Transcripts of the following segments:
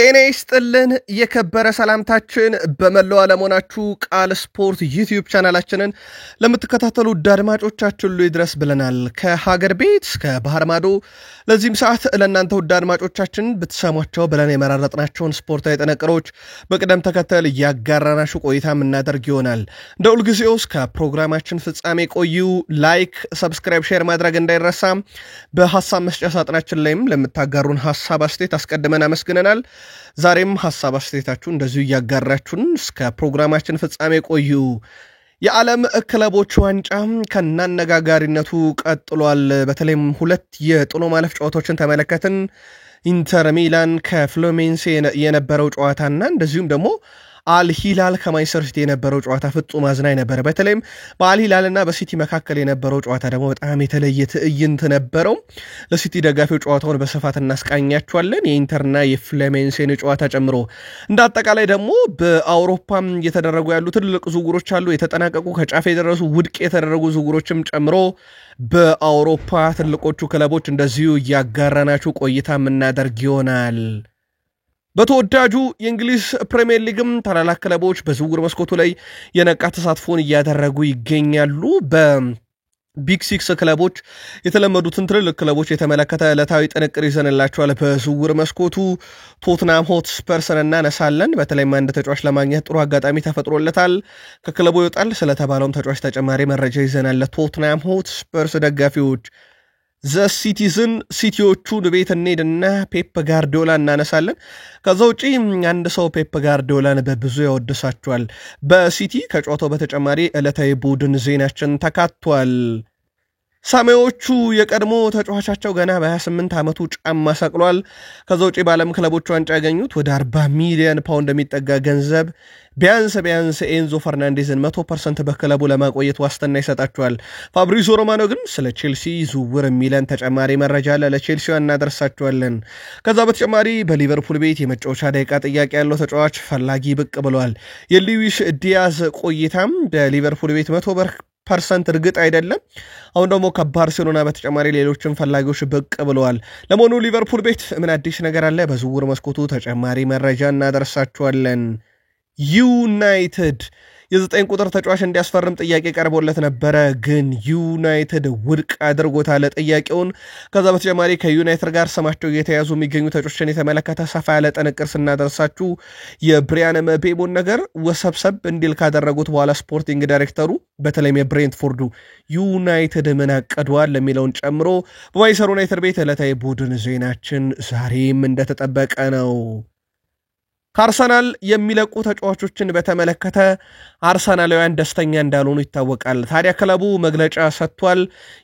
ጤና ይስጥልን የከበረ ሰላምታችን በመላው ዓለም ሆናችሁ ቃል ስፖርት ዩቲዩብ ቻናላችንን ለምትከታተሉ አድማጮቻችን ሁሉ ይድረስ ብለናል። ከሀገር ቤት እስከ ባህር ማዶ ለዚህም ሰዓት ለእናንተ አድማጮቻችን ብትሰሟቸው ብለን የመራረጥናቸውን ስፖርታዊ ጥንቅሮች በቅደም ተከተል ያጋራናችሁ ቆይታ የምናደርግ ይሆናል። እንደ ሁልጊዜው እስከ ፕሮግራማችን ፍጻሜ ቆዩ። ላይክ፣ ሰብስክራይብ፣ ሼር ማድረግ እንዳይረሳ። በሐሳብ መስጫ ሳጥናችን ላይም ለምታጋሩን ሐሳብ አስተያየት አስቀድመን አመስግነናል። ዛሬም ሐሳብ አስተያየታችሁ እንደዚሁ ያጋራችሁን እስከ ፕሮግራማችን ፍጻሜ ቆዩ። የዓለም ክለቦች ዋንጫ ከናነጋጋሪነቱ ቀጥሏል። በተለይም ሁለት የጥሎ ማለፍ ጨዋታዎችን ተመለከትን። ኢንተር ሚላን ከፍሎሜንሴ የነበረው ጨዋታና እንደዚሁም ደግሞ አልሂላል ከማንቸስተር ሲቲ የነበረው ጨዋታ ፍጹም አዝናኝ ነበር። በተለይም በአልሂላልና በሲቲ መካከል የነበረው ጨዋታ ደግሞ በጣም የተለየ ትዕይንት ነበረው። ለሲቲ ደጋፊው ጨዋታውን በስፋት እናስቃኛቸዋለን፣ የኢንተርና የፍሎሜንሴን ጨዋታ ጨምሮ። እንደ አጠቃላይ ደግሞ በአውሮፓም እየተደረጉ ያሉ ትልልቅ ዝውውሮች አሉ፣ የተጠናቀቁ ከጫፍ የደረሱ ውድቅ የተደረጉ ዝውውሮችም ጨምሮ በአውሮፓ ትልቆቹ ክለቦች እንደዚሁ እያጋራናችሁ ቆይታ የምናደርግ ይሆናል። በተወዳጁ የእንግሊዝ ፕሪሚየር ሊግም ታላላቅ ክለቦች በዝውውር መስኮቱ ላይ የነቃ ተሳትፎን እያደረጉ ይገኛሉ። በቢግ ሲክስ ክለቦች የተለመዱትን ትልልቅ ክለቦች የተመለከተ ዕለታዊ ጥንቅር ይዘንላቸዋል። በዝውውር መስኮቱ ቶትናም ሆትስፐርስን እናነሳለን። በተለይም አንድ ተጫዋች ለማግኘት ጥሩ አጋጣሚ ተፈጥሮለታል። ከክለቡ ይወጣል ስለተባለውም ተጫዋች ተጨማሪ መረጃ ይዘናል። ለቶትናም ሆትስፐርስ ደጋፊዎች ዘሲቲዝን ሲቲዎቹን ቤት እንሄድና ፔፕ ጋርዲዮላ እናነሳለን። ከዛ ውጪ አንድ ሰው ፔፕ ጋርዲዮላን በብዙ ያወድሳቸዋል። በሲቲ ከጨዋታው በተጨማሪ ዕለታዊ ቡድን ዜናችን ተካቷል። ሰማያዊዎቹ የቀድሞ ተጫዋቻቸው ገና በ28 ዓመቱ ጫማ ሰቅሏል። ከዛ ውጪ በዓለም ክለቦች ዋንጫ ያገኙት ወደ 40 ሚሊዮን ፓውንድ የሚጠጋ ገንዘብ ቢያንስ ኤንዞ ፈርናንዴዝን 100% በክለቡ ለማቆየት ዋስትና ይሰጣቸዋል። ፋብሪዚዮ ሮማኖ ግን ስለ ቼልሲ ዝውውር የሚለን ተጨማሪ መረጃ አለ፣ ለቼልሲው እናደርሳቸዋለን። ከዛ በተጨማሪ በሊቨርፑል ቤት የመጫወቻ ደቂቃ ጥያቄ ያለው ተጫዋች ፈላጊ ብቅ ብለዋል። የሉዊስ ዲያዝ ቆይታም በሊቨርፑል ቤት 100% እርግጥ አይደለም። አሁን ደግሞ ከባርሴሎና በተጨማሪ ሌሎችም ፈላጊዎች ብቅ ብለዋል። ለመሆኑ ሊቨርፑል ቤት ምን አዲስ ነገር አለ? በዝውውር መስኮቱ ተጨማሪ መረጃ እናደርሳቸዋለን። ዩናይትድ የ9 ቁጥር ተጫዋች እንዲያስፈርም ጥያቄ ቀርቦለት ነበረ፣ ግን ዩናይትድ ውድቅ አድርጎታል ጥያቄውን። ከዛ በተጨማሪ ከዩናይትድ ጋር ስማቸው እየተያዙ የሚገኙ ተጫዋቾችን የተመለከተ ሰፋ ያለ ጥንቅር ስናደርሳችሁ የብሪያን ምቤሞን ነገር ወሰብሰብ እንዲል ካደረጉት በኋላ ስፖርቲንግ ዳይሬክተሩ በተለይም የብሬንትፎርዱ ዩናይትድ ምን አቀዷል የሚለውን ጨምሮ በማንቸስተር ዩናይትድ ቤት ዕለታዊ ቡድን ዜናችን ዛሬም እንደተጠበቀ ነው። ከአርሰናል የሚለቁ ተጫዋቾችን በተመለከተ አርሰናላውያን ደስተኛ እንዳልሆኑ ይታወቃል። ታዲያ ክለቡ መግለጫ ሰጥቷል።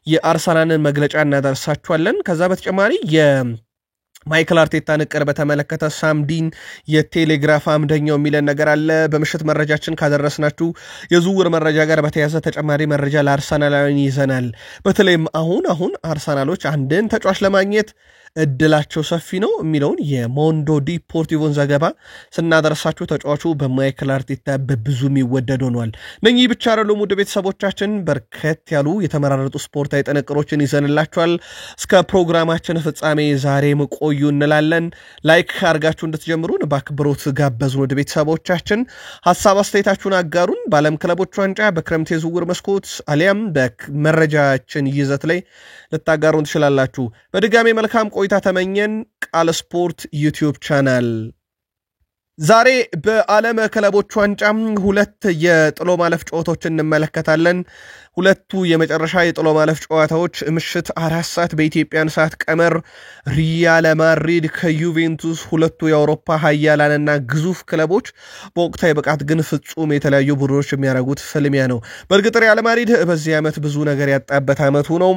የአርሰናልን መግለጫ እናደርሳችኋለን። ከዛ በተጨማሪ የማይክል አርቴታን እቅድ በተመለከተ ሳምዲን የቴሌግራፍ አምደኛው የሚለን ነገር አለ። በምሽት መረጃችን ካደረስናችሁ የዝውውር መረጃ ጋር በተያያዘ ተጨማሪ መረጃ ለአርሰናላውያን ይዘናል። በተለይም አሁን አርሰናሎች አንድን ተጫዋች ለማግኘት እድላቸው ሰፊ ነው የሚለውን የሞንዶ ዲፖርቲቮን ዘገባ ስናደርሳችሁ ተጫዋቹ በማይክል አርቴታ በብዙ የሚወደድ ሆኗል። እነኚህ ብቻ አይደሉም። ውድ ቤተሰቦቻችን በርከት ያሉ የተመራረጡ ስፖርታዊ ጥንቅሮችን ይዘንላችኋል። እስከ ፕሮግራማችን ፍጻሜ ዛሬም ቆዩ እንላለን። ላይክ አድርጋችሁ እንድትጀምሩን በአክብሮት ጋበዙን። ውድ ቤተሰቦቻችን ሐሳብ አስተያየታችሁን አጋሩን። በዓለም ክለቦች ዋንጫ በክረምት የዝውውር መስኮት አሊያም በመረጃችን ይዘት ላይ ልታጋሩን ትችላላችሁ። በድጋሚ መልካም ቆይታ ተመኘን። ቃል ስፖርት ዩቲዩብ ቻናል ዛሬ በዓለም ክለቦች ዋንጫ ሁለት የጥሎ ማለፍ ጨዋታዎችን እንመለከታለን። ሁለቱ የመጨረሻ የጥሎ ማለፍ ጨዋታዎች ምሽት 4 ሰዓት በኢትዮጵያን ሰዓት ቀመር ሪያል ማድሪድ ከዩቬንቱስ፣ ሁለቱ የአውሮፓ ሀያላንና ግዙፍ ክለቦች በወቅታዊ ብቃት ግን ፍጹም የተለያዩ ቡድኖች የሚያደርጉት ፍልሚያ ነው። በእርግጥ ሪያል ማድሪድ በዚህ ዓመት ብዙ ነገር ያጣበት ዓመቱ ነው።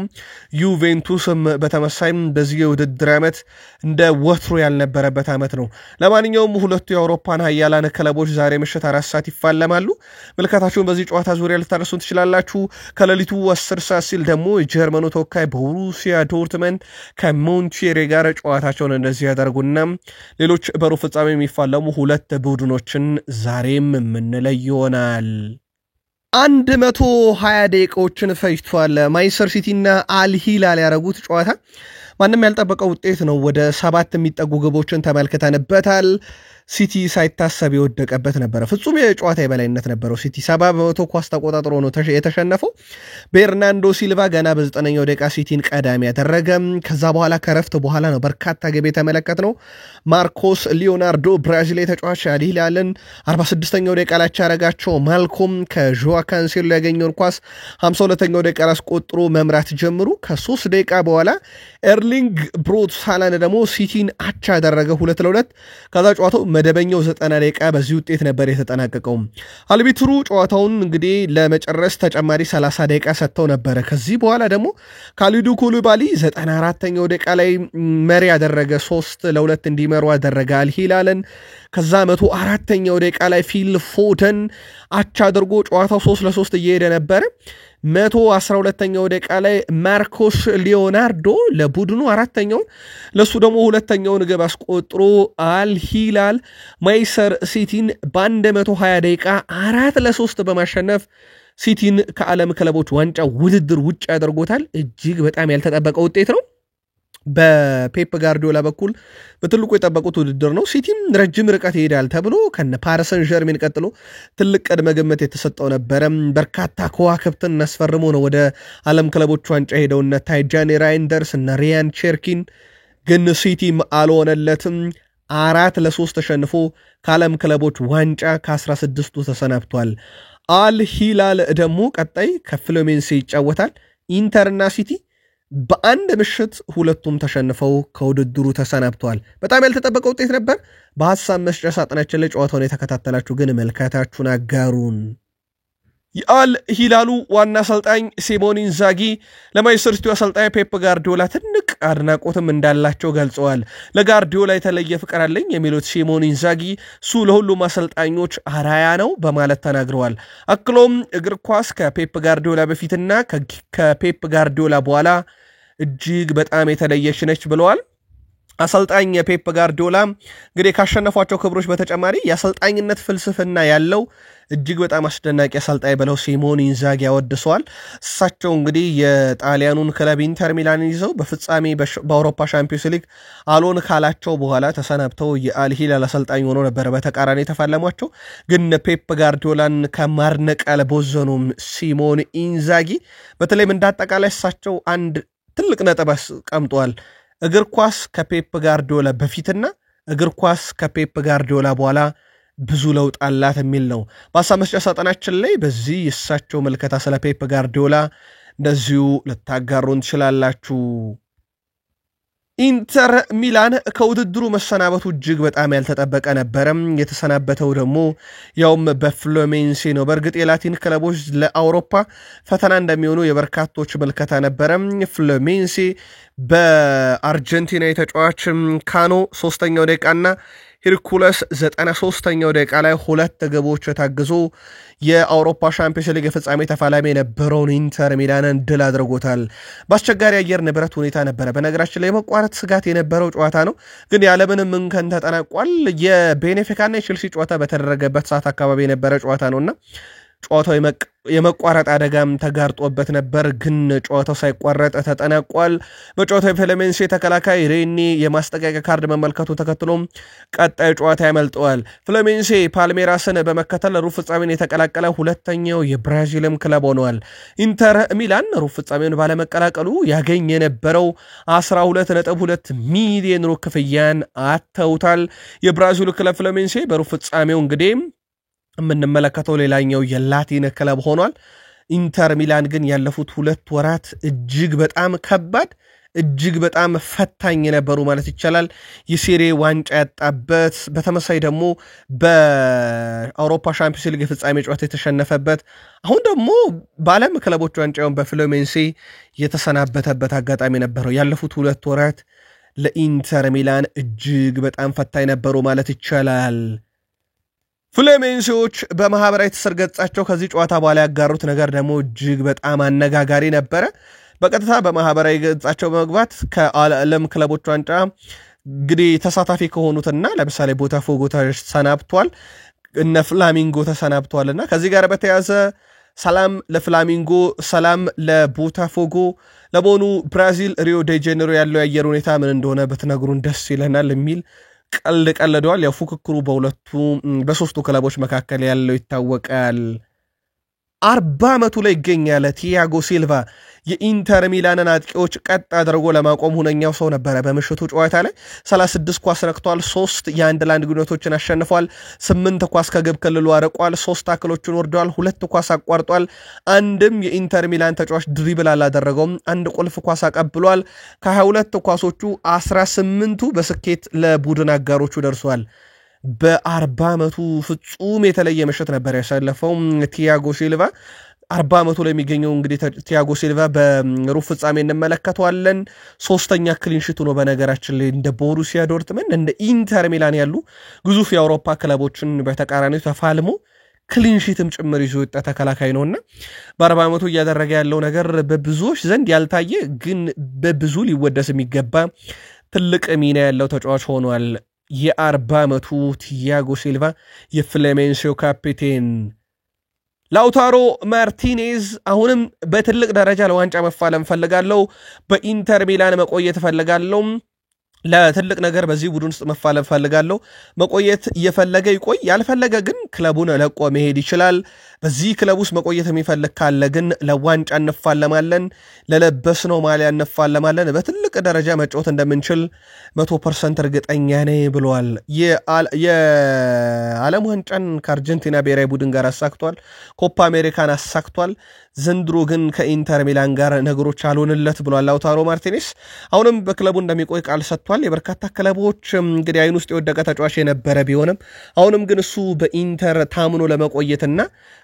ዩቬንቱስም በተመሳይም በዚህ የውድድር ዓመት እንደ ወትሮ ያልነበረበት ዓመት ነው። ለማንኛውም ሁለቱ የአውሮፓን ሀያላን ክለቦች ዛሬ ምሽት 4 ሰዓት ይፋለማሉ። ምልከታችሁን በዚህ ጨዋታ ዙሪያ ልታደርሱን ትችላላችሁ። ከሌሊቱ 10 ሰዓት ሲል ደግሞ የጀርመኑ ተወካይ ቦሩሲያ ዶርትመንድ ከሞንቼሬ ጋር ጨዋታቸውን እንደዚህ ያደርጉና ሌሎች በሩብ ፍጻሜ የሚፋለሙ ሁለት ቡድኖችን ዛሬም የምንለይ ይሆናል። 120 ደቂቃዎችን ፈጅቷል ማንቸስተር ሲቲና አልሂላል ያደረጉት ጨዋታ። ማንም ያልጠበቀው ውጤት ነው። ወደ 7 የሚጠጉ ግቦችን ተመልክተንበታል። ሲቲ ሳይታሰብ የወደቀበት ነበር። ፍጹም የጨዋታ የበላይነት ነበረው። ሲቲ 70% ኳስ ተቆጣጥሮ ነው የተሸነፈው። ቤርናንዶ ሲልቫ ገና በ9ኛው ደቂቃ ሲቲን ቀዳሚ ያደረገ። ከዛ በኋላ ከረፍት በኋላ ነው በርካታ ግብ የተመለከትነው። ማርኮስ ሊዮናርዶ ብራዚል ተጫዋች አልሂላልን 46ኛው ደቂቃ ላይ ያረጋቸው። ማልኮም ከጆዋ ካንሴሎ ያገኘውን ኳስ 52ኛው ደቂቃ ላይ አስቆጥሮ መምራት ጀምሩ። ከ3 ደቂቃ በኋላ ኤርሊንግ ብሮት ሃላንድ ደግሞ ሲቲን አቻ ያደረገ 2-2። ከዛ ጨዋታው መደበኛው 90 ደቂቃ በዚህ ውጤት ነበር የተጠናቀቀው። አልቢትሩ ጨዋታውን እንግዲህ ለመጨረስ ተጨማሪ 30 ደቂቃ ሰጥተው ነበር። ከዚህ በኋላ ደግሞ ካሊዱ ኩሉባሊ 94ኛው ደቂቃ ላይ መሪ ያደረገ 3-2 እንዲመሩ ያደረገ አልሂላልን። ከዛ 104ኛው ደቂቃ ላይ ፊል ፎደን አቻ አድርጎ ጨዋታው 3-3 እየሄደ ነበር። 112ኛው ደቂቃ ላይ ማርኮስ ሊዮናርዶ ለቡድኑ አራተኛውን ለሱ ደግሞ ሁለተኛውን ግብ አስቆጥሮ አልሂላል ማይሰር ሲቲን በ120 ደቂቃ 4-3 በማሸነፍ ሲቲን ከዓለም ክለቦች ዋንጫ ውድድር ውጭ ያደርጎታል። እጅግ በጣም ያልተጠበቀ ውጤት ነው። በፔፕ ጋርዲዮላ በኩል በትልቁ የጠበቁት ውድድር ነው። ሲቲም ረጅም ርቀት ይሄዳል ተብሎ ከነ ፓሪስ ሰን ዠርሜን ቀጥሎ ትልቅ ቅድመ ግምት የተሰጠው ነበረ። በርካታ ከዋክብትን አስፈርሞ ነው ወደ ዓለም ክለቦች ዋንጫ ሄደው እነ ታይጃኒ ራይንደርስ እና ሪያን ቼርኪን፣ ግን ሲቲም አልሆነለትም። 4-3 ተሸንፎ ከዓለም ክለቦች ዋንጫ ከ16ቱ ተሰናብቷል። አልሂላል ደግሞ ቀጣይ ከፍሉሜንሴ ይጫወታል። ኢንተርና ሲቲ በአንድ ምሽት ሁለቱም ተሸንፈው ከውድድሩ ተሰናብተዋል። በጣም ያልተጠበቀ ውጤት ነበር። በሐሳብ መስጫ ሳጥናችን ላይ ጨዋታውን የተከታተላችሁ ግን መልካታችሁን አጋሩን። የአልሂላሉ ዋና አሰልጣኝ ሲሞኔ ኢንዛጊ ለማንቸስተር ሲቲው አሰልጣኝ ፔፕ ጋርዲዮላ ትልቅ አድናቆትም እንዳላቸው ገልጸዋል። ለጋርዲዮላ የተለየ ፍቅር አለኝ የሚሉት ሲሞኔ ኢንዛጊ እሱ ለሁሉም አሰልጣኞች አራያ ነው በማለት ተናግረዋል። አክሎም እግር ኳስ ከፔፕ ጋርዲዮላ በፊትና ከፔፕ ጋርዲዮላ በኋላ እጅግ በጣም የተለየች ነች ብለዋል። አሰልጣኝ ፔፕ ጋርዲዮላ እንግዲህ ካሸነፏቸው ክብሮች በተጨማሪ የአሰልጣኝነት ፍልስፍና ያለው እጅግ በጣም አስደናቂ አሰልጣኝ ብለው ሲሞኔ ኢንዛጊ ያወድሰዋል። እሳቸው እንግዲህ የጣሊያኑን ክለብ ኢንተር ሚላን ይዘው በፍጻሜ በአውሮፓ ሻምፒዮንስ ሊግ አሎን ካላቸው በኋላ ተሰናብተው የአልሂላል አሰልጣኝ ሆኖ ነበር በተቃራኒ የተፋለሟቸው። ግን ፔፕ ጋርዲዮላን ከማድነቅ አልቦዘኑም ሲሞኔ ኢንዛጊ። በተለይም እንዳጠቃላይ እሳቸው አንድ ትልቅ ነጥብ አስቀምጠዋል። እግር ኳስ ከፔፕ ጋርዲዮላ በፊትና እግር ኳስ ከፔፕ ጋርዲዮላ በኋላ ብዙ ለውጥ አላት የሚል ነው። በሐሳብ መስጫ ሳጥናችን ላይ በዚህ የእሳቸው መልከታ ስለ ፔፕ ጋርዲዮላ እንደዚሁ ልታጋሩን ትችላላችሁ። ኢንተር ሚላን ከውድድሩ መሰናበቱ እጅግ በጣም ያልተጠበቀ ነበረም። የተሰናበተው ደግሞ ያውም በፍሉሜንሴ ነው። በእርግጥ የላቲን ክለቦች ለአውሮፓ ፈተና እንደሚሆኑ የበርካቶች መልከታ ነበረ። ፍሉሜንሴ በአርጀንቲና የተጫዋች ካኖ 3ኛው ደቂቃና ሂርኩለስ 93ኛው ደቂቃ ላይ 2 ግቦች ታግዞ የአውሮፓ ሻምፒዮንስ ሊግ ፍጻሜ ተፋላሚ የነበረውን ኢንተር ሚላንን ድል አድርጎታል። በአስቸጋሪ አየር ንብረት ሁኔታ ነበረ። በነገራችን ላይ የመቋረጥ ስጋት የነበረው ጨዋታ ነው፣ ግን ያለምንም እንከን ተጠናቋል። የቤኔፊካና የቼልሲ ጨዋታ በተደረገበት ሰዓት አካባቢ የነበረ ጨዋታ ነውና ጨዋታው የመቋረጥ አደጋም ተጋርጦበት ነበር፣ ግን ጨዋታው ሳይቋረጥ ተጠናቋል። በጨዋታው ፍሉሜንሴ ተከላካይ ሬኒ የማስጠንቀቂያ ካርድ መመልከቱ ተከትሎም ቀጣዩ ጨዋታ ያመልጠዋል። ፍሉሜንሴ ፓልሜራስን በመከተል ሩብ ፍጻሜን የተቀላቀለ ሁለተኛው የብራዚልም ክለብ ሆነዋል። ኢንተር ሚላን ሩብ ፍጻሜውን ባለመቀላቀሉ ያገኝ የነበረው 12.2 ሚሊዮን ዩሮ ክፍያን አተውታል። የብራዚሉ ክለብ ፍሉሜንሴ በሩብ ፍጻሜው እንግዲህ የምንመለከተው ሌላኛው የላቲን ክለብ ሆኗል። ኢንተር ሚላን ግን ያለፉት 2 ወራት እጅግ በጣም ከባድ እጅግ በጣም ፈታኝ የነበሩ ማለት ይቻላል። የሴሪ ዋንጫ ያጣበት፣ በተመሳይ ደግሞ በአውሮፓ ሻምፒዮንስ ሊግ ፍጻሜ ጨዋታ የተሸነፈበት፣ አሁን ደግሞ በዓለም ክለቦች ዋንጫውን በፍሉሜንሴ የተሰናበተበት አጋጣሚ ነበረው። ያለፉት 2 ወራት ለኢንተር ሚላን እጅግ በጣም ፈታኝ ነበሩ ማለት ይቻላል። ፍሉሜንሴዎች በማህበራዊ ትስስር ገጻቸው ከዚህ ጨዋታ በኋላ ያጋሩት ነገር ደግሞ እጅግ በጣም አነጋጋሪ ነበረ። በቀጥታ በማህበራዊ ገጻቸው በመግባት ከዓለም ክለቦች ዋንጫ እንግዲህ ተሳታፊ ከሆኑትና ለምሳሌ ቦታፎጎ ተሰናብቷል፣ እነ ፍላሚንጎ ተሰናብቷልና ከዚህ ጋር በተያያዘ ሰላም ለፍላሚንጎ ሰላም ለቦታፎጎ ለቦኑ ብራዚል ሪዮ ዴ ጄኔሮ ያለው የአየር ሁኔታ ምን እንደሆነ በተነግሩን ደስ ይለናል የሚል ቀልደዋል ያው ፉክክሩ በሶስቱ ክለቦች መካከል ያለው ይታወቃል 40 ዓመቱ ላይ ይገኛል ቲያጎ ሲልቫ የኢንተር ሚላንን አጥቂዎች ቀጥ አድርጎ ለማቆም ሁነኛው ሰው ነበር በመሽቱ ጨዋታ ላይ 36 ኳስ ረክቷል 3 የአንድ ላንድ ግንኙነቶችን አሸንፏል 8 ኳስ ከግብ ክልሉ አርቋል 3 ታክሎችን ወርዷል 2 ኳስ አቋርጧል አንድም የኢንተር ሚላን ተጫዋች ድሪብል አላደረገውም አንድ ቁልፍ ኳስ አቀብሏል ከ22 ኳሶቹ 18ቱ በስኬት ለቡድን አጋሮቹ ደርሷል በ40 ዓመቱ ፍጹም የተለየ ምሽት ነበር ያሳለፈው ቲያጎ ሲልቫ 40 ዓመቱ ላይ የሚገኘው እንግዲህ ቲያጎ ሲልቫ በሩብ ፍጻሜ እንመለከተዋለን ሶስተኛ ክሊን ሺት ነው በነገራችን ላይ እንደ ቦሩሲያ ዶርትመንድ እንደ ኢንተር ሚላን ያሉ ግዙፍ የአውሮፓ ክለቦችን በተቃራኒው ተፋልሞ ክሊን ሺትም ጭምር ይዞ የወጣ ተከላካይ ነውና በ40 ዓመቱ እያደረገ ያለው ነገር በብዙዎች ዘንድ ያልታየ ግን በብዙ ሊወደስ የሚገባ ትልቅ ሚና ያለው ተጫዋች ሆኗል የ40 ዓመቱ ቲያጎ ሲልቫ የፍሌሜንሲዮ ካፒቴን ላውታሮ ማርቲኔዝ አሁንም በትልቅ ደረጃ ለዋንጫ መፋለም ፈልጋለሁ በኢንተር ሚላን መቆየት ፈልጋለሁ ለትልቅ ነገር በዚህ ቡድን ውስጥ መፋለም ፈልጋለሁ መቆየት እየፈለገ ይቆይ ያልፈለገ ግን ክለቡን ለቆ መሄድ ይችላል በዚህ ክለብ ውስጥ መቆየት የሚፈልግ ካለ ግን ለዋንጫ እንፋለማለን ለለበስነው ማሊያ እንፋለማለን በትልቅ ደረጃ መጫወት እንደምንችል 100% እርግጠኛ ነኝ ብለዋል የዓለም ዋንጫን ከአርጀንቲና ብሔራዊ ቡድን ጋር አሳክቷል ኮፓ አሜሪካን አሳክቷል ዘንድሮ ግን ከኢንተር ሚላን ጋር ነገሮች አልሆነለት ብሏል ላውታሮ ማርቲኔዝ አሁንም በክለቡ እንደሚቆይ ቃል ሰጥቷል የበርካታ ክለቦች እንግዲህ አይን ውስጥ የወደቀ ተጫዋች የነበረ ቢሆንም አሁንም ግን እሱ በኢንተር ታምኖ ለመቆየትና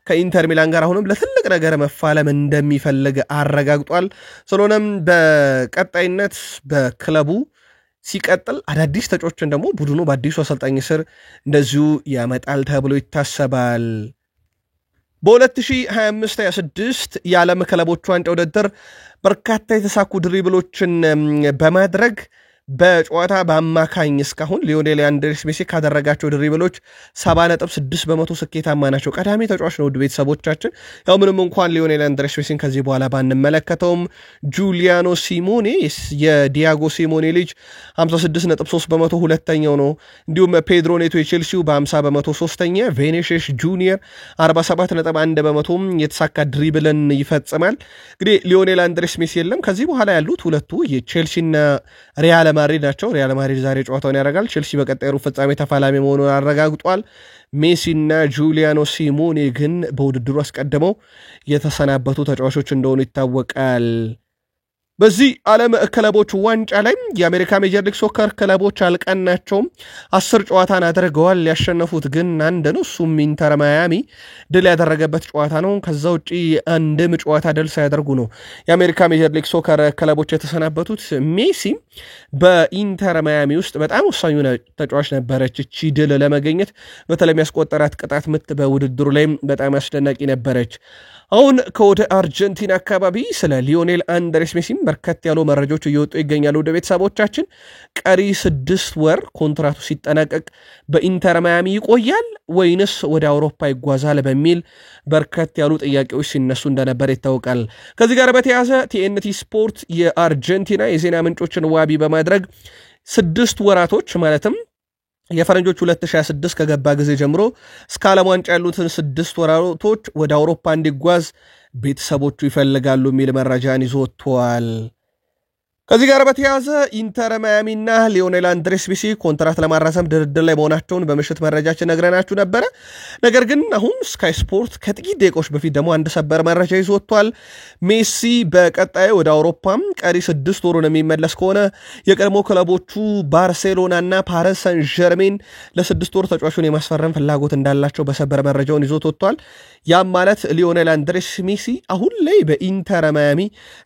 ከኢንተር ሚላን ጋር አሁንም ለትልቅ ነገር መፋለም እንደሚፈልግ አረጋግጧል ስለሆነም በቀጣይነት በክለቡ ሲቀጥል አዳዲስ ተጫዋቾችን ደግሞ ቡድኑ በአዲሱ አሰልጣኝ ስር እንደዚሁ ያመጣል ተብሎ ይታሰባል በ2025-26 የዓለም ክለቦች ዋንጫ ውድድር በርካታ የተሳኩ ድሪብሎችን በማድረግ በጨዋታ በአማካኝ እስካሁን ሊዮኔል አንድሬስ ሜሲ ካደረጋቸው ድሪብሎች 70.6% ስኬታማ ናቸው ቀዳሚ ተጫዋች ነው ውድ ቤተሰቦቻችን ያው ምንም እንኳን ሊዮኔል አንድሬስ ሜሲን ከዚህ በኋላ ባንመለከተውም ጁሊያኖ ሲሞኔ የዲያጎ ሲሞኔ ልጅ 56.3% ሁለተኛው ነው እንዲሁም ፔድሮ ኔቶ የቼልሲው በ50% ሶስተኛ ቬኒሺየስ ጁኒየር 47.1% የተሳካ ድሪብልን ይፈጽማል እንግዲህ ሊዮኔል አንድሬስ ሜሲ የለም ከዚህ በኋላ ያሉት ሁለቱ የቼልሲና ሪያል ማድሪድ ናቸው ሪያል ማድሪድ ዛሬ ጨዋታውን ያደርጋል ቼልሲ በቀጣዩ ፍጻሜ ተፋላሚ መሆኑን አረጋግጧል ሜሲና ጁሊያኖ ሲሞኔ ግን በውድድሩ አስቀድመው የተሰናበቱ ተጫዋቾች እንደሆኑ ይታወቃል በዚህ ዓለም ክለቦች ዋንጫ ላይ የአሜሪካ ሜጀር ሊግ ሶከር ክለቦች አልቀናቸውም 10 ጨዋታን አድርገዋል ያሸነፉት ግን አንድ ነው እሱም ኢንተር ማያሚ ድል ያደረገበት ጨዋታ ነው ከዛ ውጪ አንድም ጨዋታ ድል ሳያደርጉ ነው የአሜሪካ ሜጀር ሊግ ሶከር ክለቦች የተሰናበቱት ሜሲ በኢንተር ማያሚ ውስጥ በጣም ወሳኙ ተጫዋች ነበረች እቺ ድል ለማግኘት በተለይ ያስቆጠራት ቅጣት ምት በውድድሩ ላይ በጣም አስደናቂ ነበረች አሁን ከወደ አርጀንቲና አካባቢ ስለ ሊዮኔል አንድሬስ ሜሲ በርከት ያሉ መረጃዎች እየወጡ ይገኛሉ ወደ ቤተሰቦቻችን ቀሪ 6 ወር ኮንትራቱ ሲጠናቀቅ በኢንተር ማያሚ ይቆያል ወይንስ ወደ አውሮፓ ይጓዛል በሚል በርከት ያሉ ጥያቄዎች ሲነሱ እንደነበር ይታወቃል ከዚህ ጋር በተያያዘ ቲኤንቲ ስፖርት የአርጀንቲና የዜና ምንጮችን ዋቢ በማድረግ 6 ወራቶች ማለትም የፈረንጆች 2026 ከገባ ጊዜ ጀምሮ እስከ ዓለም ዋንጫ ያሉትን 6 ወራቶች ወደ አውሮፓ እንዲጓዝ ቤተሰቦቹ ይፈልጋሉ የሚል መረጃን ይዞ ወጥቷል ከዚህ ጋር በተያያዘ ኢንተር ማያሚና ሊዮኔል አንድሬስ ሜሲ ኮንትራት ለማራዘም ድርድር ላይ መሆናቸውን በምሽት መረጃችን ነግረናችሁ ነበር ነገር ግን አሁን ስካይ ስፖርት ከጥቂት ደቂቃዎች በፊት ደግሞ አንድ ሰበር መረጃ ይዞ ወጥቷል ሜሲ በቀጣይ ወደ አውሮፓም ቀሪ 6 ወሩን የሚመለስ ከሆነ የቀድሞ ክለቦቹ ባርሴሎናና ፓሪስ ሰን ዠርሜን ለ6 ወር ተጫዋቹን የማስፈረም ፍላጎት እንዳላቸው በሰበር መረጃውን ይዞ ወጥቷል ያም ማለት ሊዮኔል አንድሬስ ሜሲ አሁን ላይ በኢንተር ማያሚ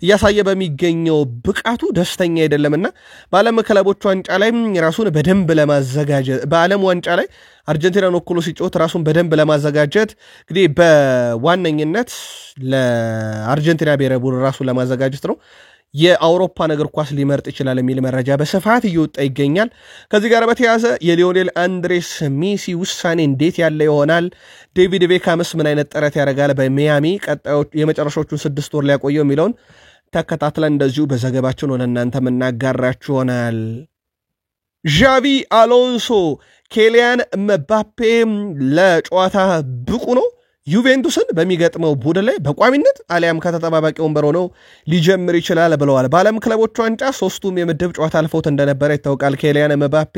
እያሳየ በሚገኘው ብቃቱ ደስተኛ አይደለምና በዓለም ክለቦች ዋንጫ ላይ ራሱን በደንብ ለማዘጋጀት በዓለም ዋንጫ ላይ አርጀንቲናን ወክሎ ሲጫወት ራሱን በደንብ ለማዘጋጀት እንግዲህ በዋነኝነት ለአርጀንቲና ብሔራዊ ቡድን ራሱን ለማዘጋጀት ነው የአውሮፓ ነገር ኳስ ሊመርጥ ይችላል የሚል መረጃ በስፋት እየወጣ ይገኛል። ከዚህ ጋር በተያያዘ የሊዮኔል አንድሬስ ሜሲ ውሳኔ እንዴት ያለ ይሆናል? ዴቪድ ቤካምስ ምን አይነት ጥረት ያደርጋል በሚያሚ ቀጣዮች የመጨረሻዎቹን 6 ወር ሊያቆየው የሚለውን ተከታትለን እንደዚሁ በዘገባችን ወደ እናንተ ምናጋራችሁ ይሆናል። ዣቪ አሎንሶ ኬሊያን መባፔ ለጨዋታ ብቁ ነው ዩቬንቱስን በሚገጥመው ቡድን ላይ በቋሚነት አሊያም ከተጠባባቂ ወንበር ሆኖ ሊጀምር ይችላል ብለዋል። በዓለም ክለቦች ዋንጫ 3ቱም የምድብ ጨዋታ አልፈውት እንደነበረ ይታወቃል። ኬሊያን መባፔ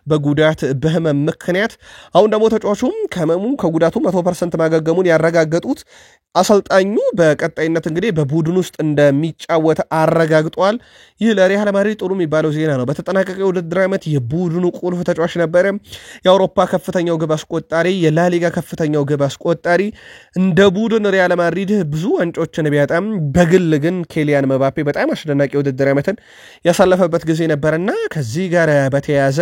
በጉዳት በህመም ምክንያት አሁን ደግሞ ተጫዋቹም ከህመሙ ከጉዳቱ 100% ማገገሙን ያረጋገጡት አሰልጣኙ በቀጣይነት እንግዲህ በቡድን ውስጥ እንደሚጫወት አረጋግጧል። ይህ ለሪያል ማድሪድ ጥሩ የሚባለው ዜና ነው። በተጠናቀቀው ውድድር ዓመት የቡድኑ ቁልፍ ተጫዋች ነበር። የአውሮፓ ከፍተኛው ግብ አስቆጣሪ፣ የላሊጋ ከፍተኛው ግብ አስቆጣሪ። እንደ ቡድን ሪያል ማድሪድ ብዙ ዋንጫዎችን ቢያጣም በግል ግን ኬሊያን መባፔ በጣም አስደናቂ ውድድር ዓመትን ያሳለፈበት ጊዜ ነበርና ከዚህ ጋር በተያያዘ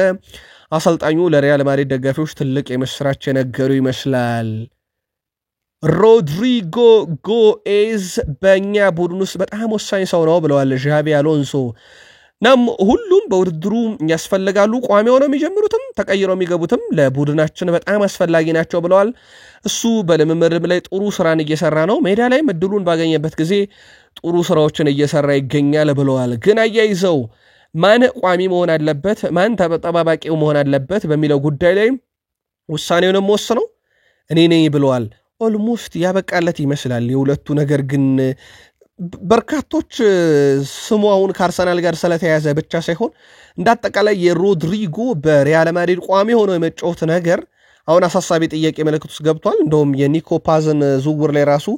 አሰልጣኙ ለሪያል ማድሪድ ደጋፊዎች ትልቅ የምስራች የነገሩ ይመስላል። ሮድሪጎ ጎኤዝ በእኛ ቡድን ውስጥ በጣም ወሳኝ ሰው ነው ብለዋል ዣቪ አሎንሶ። ናም ሁሉም በውድድሩ ያስፈልጋሉ፣ ቋሚ ሆነው የሚጀምሩትም ተቀይረው የሚገቡትም ለቡድናችን በጣም አስፈላጊ ናቸው ብለዋል። እሱ በልምምድም ላይ ጥሩ ስራን እየሰራ ነው፣ ሜዳ ላይ እድሉን ባገኘበት ጊዜ ጥሩ ስራዎችን እየሰራ ይገኛል ብለዋል። ግን አያይዘው ማን ቋሚ መሆን አለበት ማን ተጠባባቂው መሆን አለበት በሚለው ጉዳይ ላይ ውሳኔውንም ወስነው እኔ ነኝ ብለዋል። ኦልሞስት ያበቃለት ይመስላል የሁለቱ ነገር። ግን በርካቶች ስሙ አሁን ከአርሰናል ጋር ስለተያያዘ ብቻ ሳይሆን እንዳጠቃላይ የሮድሪጎ በሪያል ማድሪድ ቋሚ ሆኖ የመጫወት ነገር አሁን አሳሳቢ ጥያቄ ምልክት ውስጥ ገብቷል። እንደውም የኒኮ ፓዝን ዝውውር ላይ ራሱ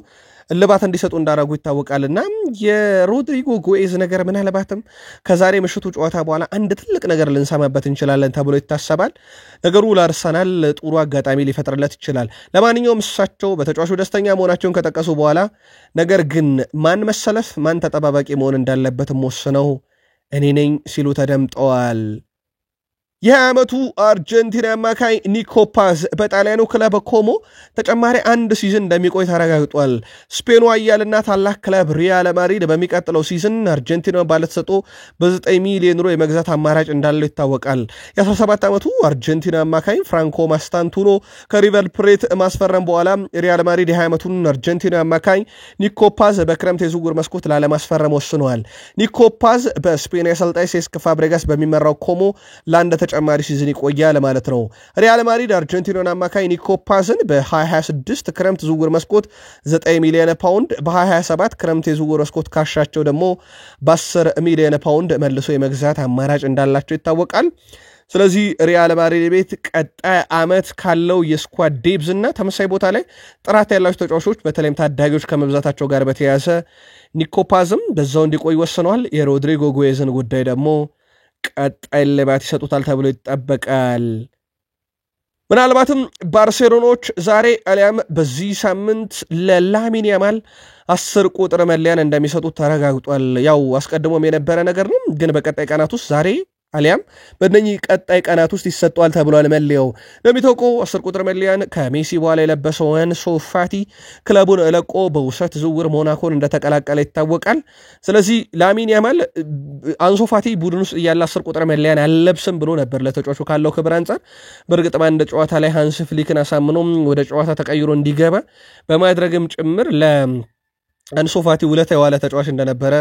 እልባት እንዲሰጡ እንዳደረጉ ይታወቃልና የሮድሪጎ ጎኤዝ ነገር ምናልባትም ከዛሬ ምሽቱ ጨዋታ በኋላ አንድ ትልቅ ነገር ልንሰማበት እንችላለን ተብሎ ይታሰባል። ነገሩ ለአርሰናል ጥሩ አጋጣሚ ሊፈጥርለት ይችላል። ለማንኛውም እሳቸው በተጫዋቹ ደስተኛ መሆናቸውን ከጠቀሱ በኋላ ነገር ግን ማን መሰለፍ ማን ተጠባባቂ መሆን እንዳለበትም ወስነው እኔ ነኝ ሲሉ ተደምጠዋል። የዓመቱ አርጀንቲና አማካይ ኒኮ ፓዝ በጣሊያኑ ክለብ ኮሞ ተጨማሪ 1 ሲዝን እንደሚቆይ ተረጋግጧል። ስፔኑ አያልና ታላቅ ክለብ ሪያል ማድሪድ በሚቀጥለው ሲዝን አርጀንቲና ባለተሰጥኦ በ9 ሚሊዮን ዩሮ የመግዛት አማራጭ እንዳለው ይታወቃል። የ17 ዓመቱ አርጀንቲና አማካይ ፍራንኮ ማስታንቱኖ ከሪቨር ፕሌት ማስፈረም በኋላ ሪያል ማድሪድ የ20 ዓመቱን አርጀንቲና አማካይ ኒኮ ፓዝ በክረምት የዝውውር መስኮት ላለማስፈረም ወስነዋል። ኒኮ ፓዝ በስፔን አሰልጣኝ ሴስክ ፋብሬጋስ በሚመራው ኮሞ ለአንድ ተጨማሪ ሲዝን ይቆያል ማለት ነው። ሪያል ማድሪድ አርጀንቲናን አማካይ ኒኮ ፓዝን በ2026 ክረምት ዝውውር መስኮት 9 ሚሊዮን ፓውንድ በ2027 ክረምት የዝውውር መስኮት ካሻቸው ደግሞ በ10 ሚሊዮን ፓውንድ መልሶ የመግዛት አማራጭ እንዳላቸው ይታወቃል። ስለዚህ ሪያል ማድሪድ ቤት ቀጣይ ዓመት ካለው የስኳድ ዴብዝ እና ተመሳሳይ ቦታ ላይ ጥራት ያላቸው ተጫዋቾች በተለይም ታዳጊዎች ከመብዛታቸው ጋር በተያያዘ ኒኮ ፓዝም በዛው እንዲቆይ ወስነዋል። የሮድሪጎ ጎኤዝን ጉዳይ ደግሞ ቀጣይ ልባት ይሰጡታል ተብሎ ይጠበቃል። ምናልባትም ባርሴሎናዎች ዛሬ አሊያም በዚህ ሳምንት ለላሚን ያማል 10 ቁጥር መለያን እንደሚሰጡት ተረጋግጧል። ያው አስቀድሞም የነበረ ነገር ነው፣ ግን በቀጣይ ቀናት ውስጥ ዛሬ አሊያም በእነኚህ ቀጣይ ቀናት ውስጥ ይሰጧል ተብሏል። መለያው እንደሚታወቀው 10 ቁጥር መለያን ከሜሲ በኋላ የለበሰው አንሱ ፋቲ ክለቡን ለቆ በውሰት ዝውውር ሞናኮን እንደተቀላቀለ ይታወቃል። ስለዚህ ላሚን ያማል አንሱ ፋቲ ቡድን ውስጥ እያለ 10 ቁጥር መለያን አልለብስም ብሎ ነበር ለተጫዋቹ ካለው ክብር አንፃር። በእርግጥ ባንድ ጨዋታ ላይ ሃንስ ፍሊክን አሳምኖም ወደ ጨዋታ ተቀይሮ እንዲገባ በማድረግም ጭምር አንሱ ፋቲ ውለታ የዋለ ተጫዋች እንደነበረ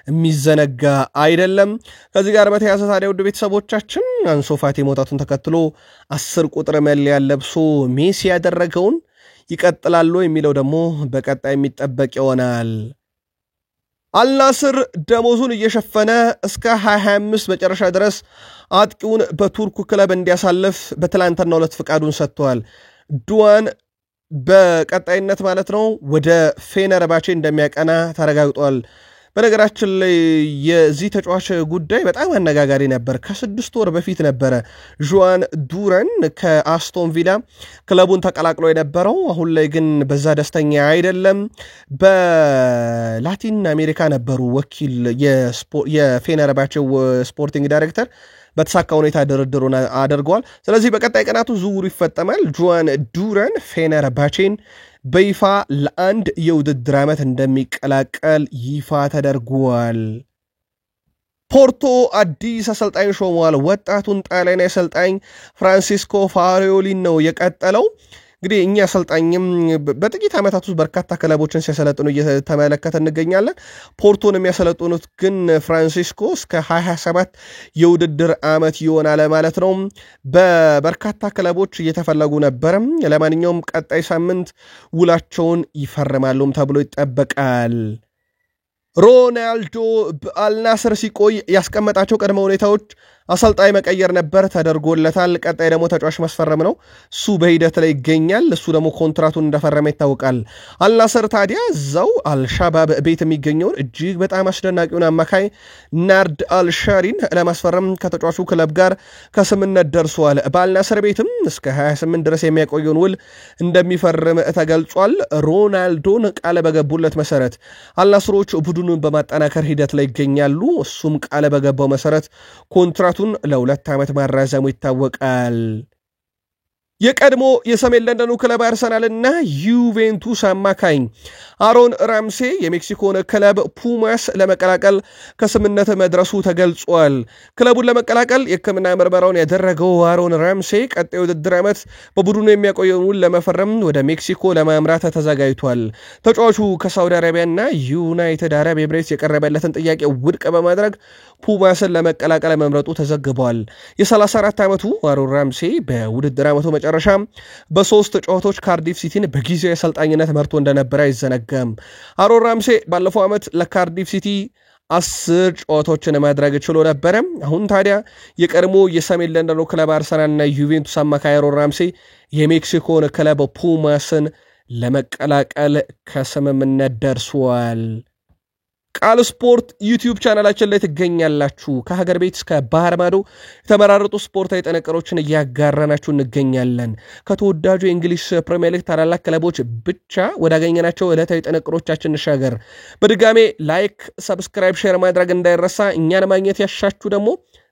የሚዘነጋ አይደለም። ከዚህ ጋር በተያያዘ ታዲያ ውድ ቤተሰቦቻችን አንሱ ፋቲ መውጣቱን ተከትሎ 10 ቁጥር መለያ ለብሶ ሜሲ ያደረገውን ይቀጥላሉ የሚለው ደግሞ በቀጣይ የሚጠበቅ ይሆናል። አልናስር ደሞዙን እየሸፈነ እስከ 2025 መጨረሻ ድረስ አጥቂውን በቱርኩ ክለብ እንዲያሳልፍ በትላንትናው ዕለት ፍቃዱን ሰጥቷል። ዱዋን በቀጣይነት ማለት ነው ወደ ፌነርባቼ እንደሚያቀና ተረጋግጧል። በነገራችን ላይ የዚህ ተጫዋች ጉዳይ በጣም አነጋጋሪ ነበር። ከ6 ወር በፊት ነበረ ዡዋን ዱረን ከአስቶን ቪላ ክለቡን ተቀላቅሎ የነበረው። አሁን ላይ ግን በዛ ደስተኛ አይደለም። በላቲን አሜሪካ ነበሩ ወኪል የፌነርባቼው ስፖርቲንግ ዳይሬክተር በተሳካ ሁኔታ ድርድሩን አድርገዋል። ስለዚህ በቀጣይ ቀናቱ ዝውውሩ ይፈጸማል። ዡዋን ዱረን ፌነርባቼን በይፋ ለአንድ የውድድር ዓመት እንደሚቀላቀል ይፋ ተደርጓል። ፖርቶ አዲስ አሰልጣኝ ሾሟል። ወጣቱን ጣሊያናዊ አሰልጣኝ ፍራንሲስኮ ፋሪዮሊን ነው የቀጠለው። እንግዲህ እኛ አሰልጣኝም በጥቂት ዓመታት ውስጥ በርካታ ክለቦችን ሲያሰለጥኑ እየተመለከተ እንገኛለን። ፖርቶን የሚያሰለጥኑት ግን ፍራንሲስኮ እስከ 2027 የውድድር ዓመት ይሆናል ማለት ነው። በበርካታ ክለቦች እየተፈለጉ ነበር። ለማንኛውም ቀጣይ ሳምንት ውላቸውን ይፈርማሉም ተብሎ ይጠበቃል። ሮናልዶ በአልናስር ሲቆይ ያስቀመጣቸው ቅድመ ሁኔታዎች አሰልጣኝ መቀየር ነበር፣ ተደርጎለታል። ቀጣይ ደግሞ ተጫዋች ማስፈረም ነው። እሱ በሂደት ላይ ይገኛል። እሱ ደግሞ ኮንትራቱን እንደፈረመ ይታወቃል። አልናስር ታዲያ እዛው አልሻባብ ቤት የሚገኘውን እጅግ በጣም አስደናቂውን አማካይ ናርድ አልሻሪን ለማስፈረም ከተጫዋቹ ክለብ ጋር ከስምነት ደርሷል። በአልናስር ቤትም እስከ 28 ድረስ የሚያቆየውን ውል እንደሚፈርም ተገልጿል። ሮናልዶን ቃል በገቡለት መሰረት አልናስሮች ቡድኑን በማጠናከር ሂደት ላይ ይገኛሉ። እሱም ቃል በገባው መሰረት ኮንትራቱን ለ2 ዓመት ማራዘሙ ይታወቃል። የቀድሞ የሰሜን ለንደኑ ክለብ አርሰናልና ዩቬንቱስ አማካኝ አሮን ራምሴ የሜክሲኮን ክለብ ፑማስ ለመቀላቀል ከስምነት መድረሱ ተገልጿል። ክለቡን ለመቀላቀል የሕክምና ምርመራውን ያደረገው አሮን ራምሴ ቀጣይ ውድድር ዓመት በቡድኑ የሚያቆየውን ውል ለመፈረም ወደ ሜክሲኮ ለማምራት ተዘጋጅቷል። ተጫዋቹ ከሳውዲ አረቢያና ዩናይትድ አረብ ኤምሬትስ የቀረበለትን ጥያቄ ውድቅ በማድረግ ፑማስን ለመቀላቀል መምረጡ ተዘግቧል። የ34 ዓመቱ አሮን ራምሴ በውድድር ዓመቱ መጨረሻ በ3 ጨዋታዎች ካርዲፍ ሲቲን በጊዜያዊ አሰልጣኝነት መርቶ እንደነበረ አይዘነጋም። አሮን ራምሴ ባለፈው ዓመት ለካርዲፍ ሲቲ 10 ጨዋታዎችን ማድረግ ችሎ ነበረ። አሁን ታዲያ የቀድሞ የሰሜን ለንደኑ ክለብ አርሰናልና ዩቬንቱስ አማካይ አሮን ራምሴ የሜክሲኮን ክለብ ፑማስን ለመቀላቀል ከስምምነት ደርሷል። ቃል ስፖርት ዩቲዩብ ቻናላችን ላይ ትገኛላችሁ። ከሀገር ቤት እስከ ባህር ማዶ የተመራረጡ ስፖርታዊ ጥንቅሮችን እያጋራናችሁ እንገኛለን። ከተወዳጁ የእንግሊዝ ፕሪሚየር ሊግ ታላላቅ ክለቦች ብቻ ወዳገኘናቸው ዕለታዊ ጥንቅሮቻችን እንሻገር። በድጋሜ ላይክ፣ ሰብስክራይብ፣ ሼር ማድረግ እንዳይረሳ። እኛን ማግኘት ያሻችሁ ደግሞ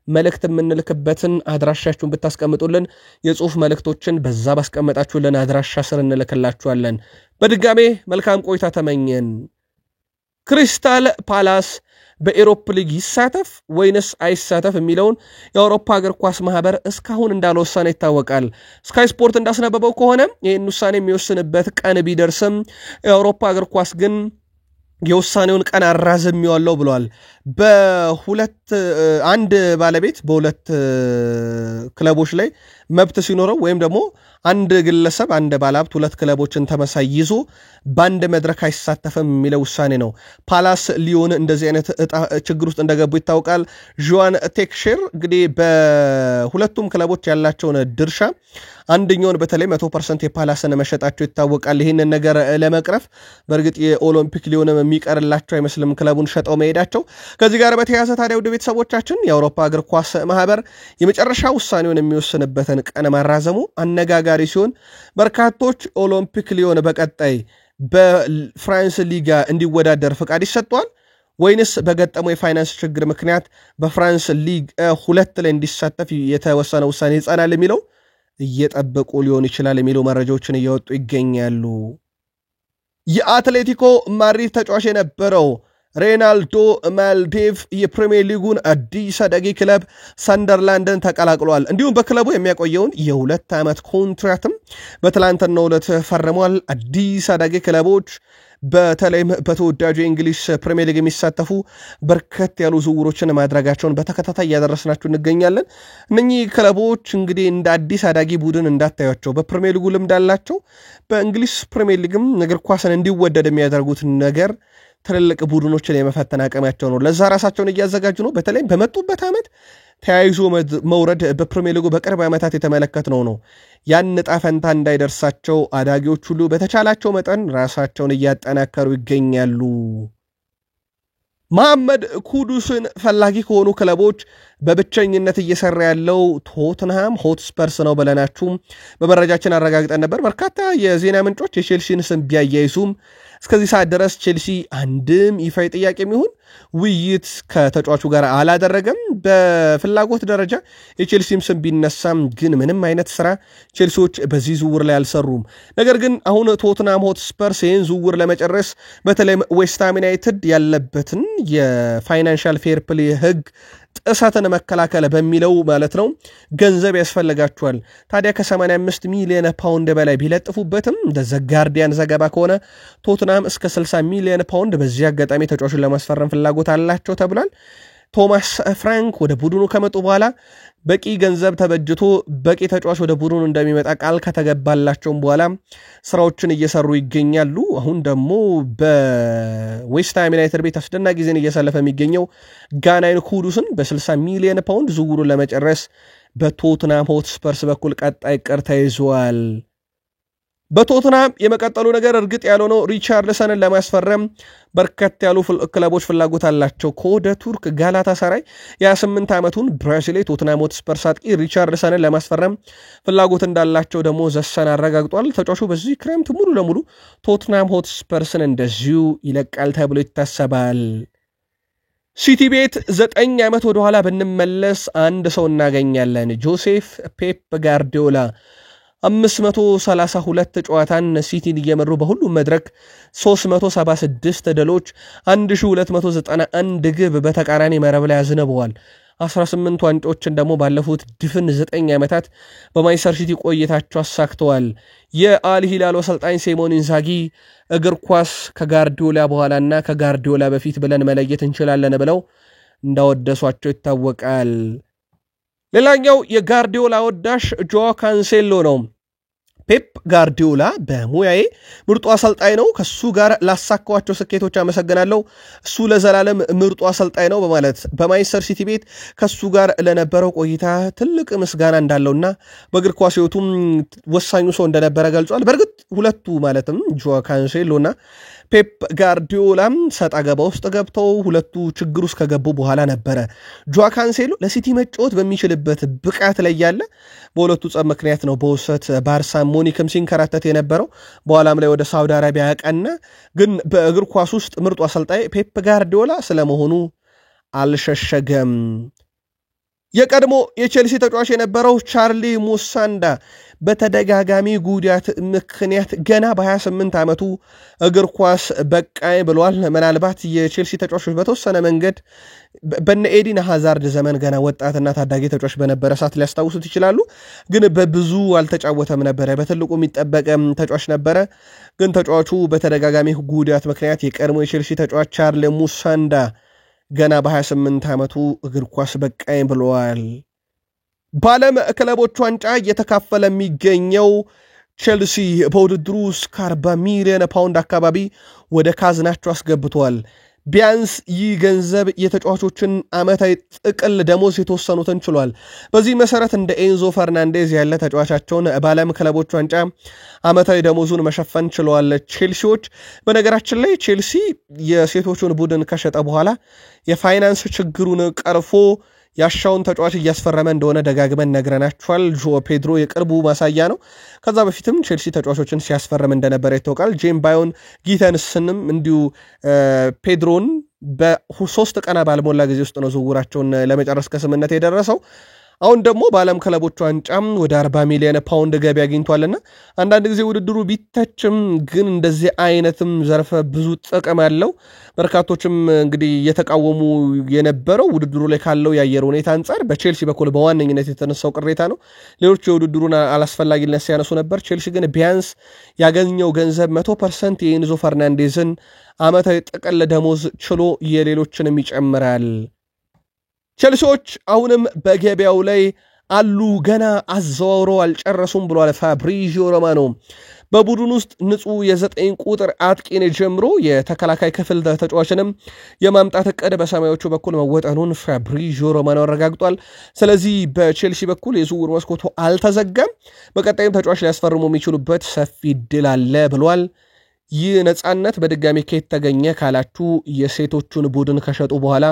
መልእክት የምንልክበትን አድራሻችሁን ብታስቀምጡልን የጽሑፍ መልእክቶችን በዛ ባስቀመጣችሁልን አድራሻ ስር እንልክላችኋለን። በድጋሜ መልካም ቆይታ ተመኘን። ክሪስታል ፓላስ በኤሮፕ ሊግ ይሳተፍ ወይንስ አይሳተፍ የሚለውን የአውሮፓ እግር ኳስ ማህበር እስካሁን እንዳልወሰነ ይታወቃል። ስካይ ስፖርት እንዳስነበበው ከሆነ ይህን ውሳኔ የሚወስንበት ቀን ቢደርስም የአውሮፓ እግር ኳስ ግን የውሳኔውን ቀን አራዝሜዋለሁ ብሏል። አንድ ባለቤት በሁለት ክለቦች ላይ መብት ሲኖረው ወይም ደግሞ አንድ ግለሰብ አንድ ባለሀብት ሁለት ክለቦችን ተመሳይ ይዞ በአንድ መድረክ አይሳተፍም የሚለው ውሳኔ ነው። ፓላስ ሊዮን እንደዚህ አይነት ችግር ውስጥ እንደገቡ ይታወቃል። ጆዋን ቴክሼር እንግዲህ በሁለቱም ክለቦች ያላቸውን ድርሻ አንደኛውን በተለይ 100% የፓላስን መሸጣቸው ይታወቃል። ይህንን ነገር ለመቅረፍ በእርግጥ የኦሎምፒክ ሊዮንም የሚቀርላቸው አይመስልም ክለቡን ሸጠው መሄዳቸው። ከዚህ ጋር በተያያዘ ታዲያ ውድ ቤተሰቦቻችን የአውሮፓ እግር ኳስ ማህበር የመጨረሻ ውሳኔውን የሚወስንበትን ቀን ማራዘሙ አነጋጋሪ ሲሆን በርካቶች ኦሎምፒክ ሊዮን በቀጣይ በፍራንስ ሊጋ እንዲወዳደር ፍቃድ ይሰጧል ወይንስ በገጠመው የፋይናንስ ችግር ምክንያት በፍራንስ ሊግ 2 ላይ እንዲሳተፍ የተወሰነ ውሳኔ ይጸናል የሚለው እየጠበቁ ሊሆን ይችላል የሚሉ መረጃዎችን እያወጡ ይገኛሉ። የአትሌቲኮ ማድሪድ ተጫዋች የነበረው ሬናልዶ ማልዴቭ የፕሪሚየር ሊጉን አዲስ አዳጊ ክለብ ሰንደርላንድን ተቀላቅሏል። እንዲሁም በክለቡ የሚያቆየውን የ2 ዓመት ኮንትራክትም በትላንትናው ዕለት ፈርሟል። አዲስ አዳጊ ክለቦች በተለይም በተወዳጁ የእንግሊዝ ፕሪሚየር ሊግ የሚሳተፉ በርከት ያሉ ዝውውሮችን ማድረጋቸውን በተከታታይ እያደረስናችሁ እንገኛለን። እነኚህ ክለቦች እንግዲህ እንደ አዲስ አዳጊ ቡድን እንዳታያቸው በፕሪሚየር ሊጉ ልምድ አላቸው። በእንግሊዝ ፕሪሚየር ሊግም እግር ኳስን እንዲወደድ የሚያደርጉት ነገር ትልልቅ ቡድኖችን የመፈተን አቅማቸው ነው። ለዛ ራሳቸውን እያዘጋጁ ነው። በተለይም በመጡበት ዓመት ተያይዞ መውረድ በፕሪሚየር ሊጉ በቅርብ ዓመታት የተመለከትነው ነው። ያን ዕጣ ፈንታ እንዳይደርሳቸው አዳጊዎች ሁሉ በተቻላቸው መጠን ራሳቸውን እያጠናከሩ ይገኛሉ። መሐመድ ኩዱስን ፈላጊ ከሆኑ ክለቦች በብቸኝነት እየሰራ ያለው ቶተንሃም ሆትስፐርስ ነው ብለናችሁ በመረጃችን አረጋግጠን ነበር። በርካታ የዜና ምንጮች የቼልሲን ስም ቢያያይዙም እስከዚህ ሰዓት ድረስ ቼልሲ አንድም ይፋይ ጥያቄ የሚሆን ውይይት ከተጫዋቹ ጋር አላደረገም። በፍላጎት ደረጃ የቼልሲም ስም ቢነሳም ግን ምንም አይነት ስራ ቼልሲዎች በዚህ ዝውውር ላይ አልሰሩም። ነገር ግን አሁን ቶትናም ሆትስፐርስ ይህን ዝውውር ለመጨረስ በተለይም ዌስትሃም ዩናይትድ ያለበትን የፋይናንሻል ፌር ፕሌይ ህግ ጥሰትን መከላከል በሚለው ማለት ነው ገንዘብ ያስፈልጋቸዋል። ታዲያ ከ85 ሚሊዮን ፓውንድ በላይ ቢለጥፉበትም እንደ ዘ ጋርዲያን ዘገባ ከሆነ ቶትናም እስከ 60 ሚሊዮን ፓውንድ በዚህ አጋጣሚ ተጫዋቹን ለማስፈረም ፍላጎት አላቸው ተብሏል። ቶማስ ፍራንክ ወደ ቡድኑ ከመጡ በኋላ በቂ ገንዘብ ተበጅቶ በቂ ተጫዋች ወደ ቡድኑ እንደሚመጣ ቃል ከተገባላቸው በኋላ ስራዎችን እየሰሩ ይገኛሉ። አሁን ደግሞ በዌስትሃም ዩናይትድ ቤት አስደናቂ ጊዜን እያሳለፈ የሚገኘው ጋናይን ኩዱስን በ60 ሚሊዮን ፓውንድ ዝውውሩን ለመጨረስ በቶትናም ሆትስፐርስ በኩል ቀጣይ እቅድ ተይዟል። በቶትናም የመቀጠሉ ነገር እርግጥ ያልሆነው ሪቻርልሰንን ለማስፈረም በርከት ያሉ ክለቦች ፍላጎት አላቸው። ከወደ ቱርክ ጋላታሳራይ የ28 ዓመቱን ብራዚላዊ ቶትናም ሆትስፐርስ አጥቂ ሪቻርልሰንን ለማስፈረም ፍላጎት እንዳላቸው ደግሞ ዘሰን አረጋግጧል። ተጫዋቹ በዚህ ክረምት ሙሉ ለሙሉ ቶትናም ሆትስፐርስን እንደዚሁ ይለቃል ተብሎ ይታሰባል። ሲቲ ቤት 9 ዓመት ወደ ኋላ ብንመለስ አንድ ሰው እናገኛለን። ጆሴፍ ፔፕ ጋርዲዮላ 532 ጨዋታን ሲቲን እየመሩ በሁሉም መድረክ 376 ድሎች 1291 ግብ በተቃራኒ መረብ ላይ አዝነበዋል። 18 ዋንጫዎችን ደግሞ ባለፉት ድፍን 9 ዓመታት በማንቸስተር ሲቲ ቆይታቸው አሳክተዋል። የአል ሂላል አሰልጣኝ ሲሞን ኢንዛጊ እግር ኳስ ከጋርዲዮላ በኋላና ከጋርዲዮላ በፊት ብለን መለየት እንችላለን ብለው እንዳወደሷቸው ይታወቃል። ሌላኛው የጋርዲዮላ ወዳሽ ጆዋ ካንሴሎ ነው። ፔፕ ጋርዲዮላ በሙያዬ ምርጡ አሰልጣኝ ነው፣ ከሱ ጋር ላሳካዋቸው ስኬቶች አመሰግናለሁ፣ እሱ ለዘላለም ምርጡ አሰልጣኝ ነው በማለት በማንቸስተር ሲቲ ቤት ከሱ ጋር ለነበረው ቆይታ ትልቅ ምስጋና እንዳለውና በእግር ኳስ ሕይወቱም ወሳኙ ሰው እንደነበረ ገልጿል። በእርግጥ ሁለቱ ማለትም ጆዋ ካንሴሎና ፔፕ ጋርዲዮላም ሰጣ ገባ ውስጥ ገብተው ሁለቱ ችግር ውስጥ ከገቡ በኋላ ነበረ ጆዋ ካንሴሎ ለሲቲ መጫወት በሚችልበት ብቃት ላይ ያለ በሁለቱ ጸብ ምክንያት ነው በውሰት ባርሳ ሙኒክም ሲንከራተት የነበረው። በኋላም ላይ ወደ ሳውዲ አረቢያ ያቀና። ግን በእግር ኳስ ውስጥ ምርጡ አሰልጣኝ ፔፕ ጋርዲዮላ ስለመሆኑ አልሸሸገም። የቀድሞ የቼልሲ ተጫዋች የነበረው ቻርሊ ሙሳንዳ በተደጋጋሚ ጉዳት ምክንያት ገና በ28 ዓመቱ እግር ኳስ በቃይ ብሏል። ምናልባት የቼልሲ ተጫዋቾች በተወሰነ መንገድ በነ ኤዲን ሃዛርድ ዘመን ገና ወጣትና ታዳጊ ተጫዋች በነበረ ሰዓት ሊያስታውሱት ይችላሉ። ግን በብዙ አልተጫወተም ነበረ። በትልቁ የሚጠበቅ ተጫዋች ነበረ። ግን ተጫዋቹ በተደጋጋሚ ጉዳት ምክንያት የቀድሞ የቼልሲ ተጫዋች ቻርሊ ሙሳንዳ ገና በ28 ዓመቱ እግር ኳስ በቃይ ብለዋል። በዓለም ክለቦች ዋንጫ እየተካፈለ የሚገኘው ቼልሲ በውድድሩ እስከ 40 ሚሊዮን ፓውንድ አካባቢ ወደ ካዝናቸው አስገብቷል። ቢያንስ ይህ ገንዘብ የተጫዋቾችን ዓመታዊ ጥቅል ደሞዝ የተወሰኑትን ችሏል። በዚህ መሰረት እንደ ኤንዞ ፈርናንዴዝ ያለ ተጫዋቻቸውን በዓለም ክለቦች ዋንጫ ዓመታዊ ደሞዙን መሸፈን ችለዋል ቼልሲዎች። በነገራችን ላይ ቼልሲ የሴቶቹን ቡድን ከሸጠ በኋላ የፋይናንስ ችግሩን ቀርፎ ያሻውን ተጫዋች እያስፈረመ እንደሆነ ደጋግመን ነግረናችኋል። ጆ ፔድሮ የቅርቡ ማሳያ ነው። ከዛ በፊትም ቼልሲ ተጫዋቾችን ሲያስፈርም እንደነበረ ይታወቃል። ጄም ባዮን ጊተንስንም እንዲሁ ፔድሮን በ3 ቀና ባልሞላ ጊዜ ውስጥ ነው ዝውውራቸውን ለመጨረስ ከስምነት የደረሰው። አሁን ደግሞ በዓለም ክለቦች ዋንጫም ወደ 40 ሚሊዮን ፓውንድ ገቢ አግኝቷልና አንዳንድ ጊዜ ውድድሩ ቢተችም ግን እንደዚህ አይነትም ዘርፈ ብዙ ጥቅም አለው። በርካቶችም እንግዲህ እየተቃወሙ የነበረው ውድድሩ ላይ ካለው የአየር ሁኔታ አንጻር በቼልሲ በኩል በዋነኝነት የተነሳው ቅሬታ ነው። ሌሎች የውድድሩን አላስፈላጊነት ሲያነሱ ነበር። ቼልሲ ግን ቢያንስ ያገኘው ገንዘብ 100% የኤንዞ ፈርናንዴዝን ዓመታዊ ጥቅል ደሞዝ ችሎ የሌሎችንም ይጨምራል። ቼልሲዎች አሁንም በገበያው ላይ አሉ፣ ገና አዘዋውረው አልጨረሱም ብሏል ፋብሪዚዮ ሮማኖ። በቡድን ውስጥ ንጹህ የ9 ቁጥር አጥቂን ጀምሮ የተከላካይ ክፍል ተጫዋችንም የማምጣት እቅድ በሰማዮቹ በኩል መወጠኑን ፋብሪዚዮ ሮማኖ አረጋግጧል። ስለዚህ በቼልሲ በኩል የዝውውር መስኮቱ አልተዘጋም፣ በቀጣይም ተጫዋች ሊያስፈርሙ የሚችሉበት ሰፊ እድል አለ ብሏል። ይህ ነፃነት በድጋሚ ከየት ተገኘ ካላችሁ የሴቶቹን ቡድን ከሸጡ በኋላ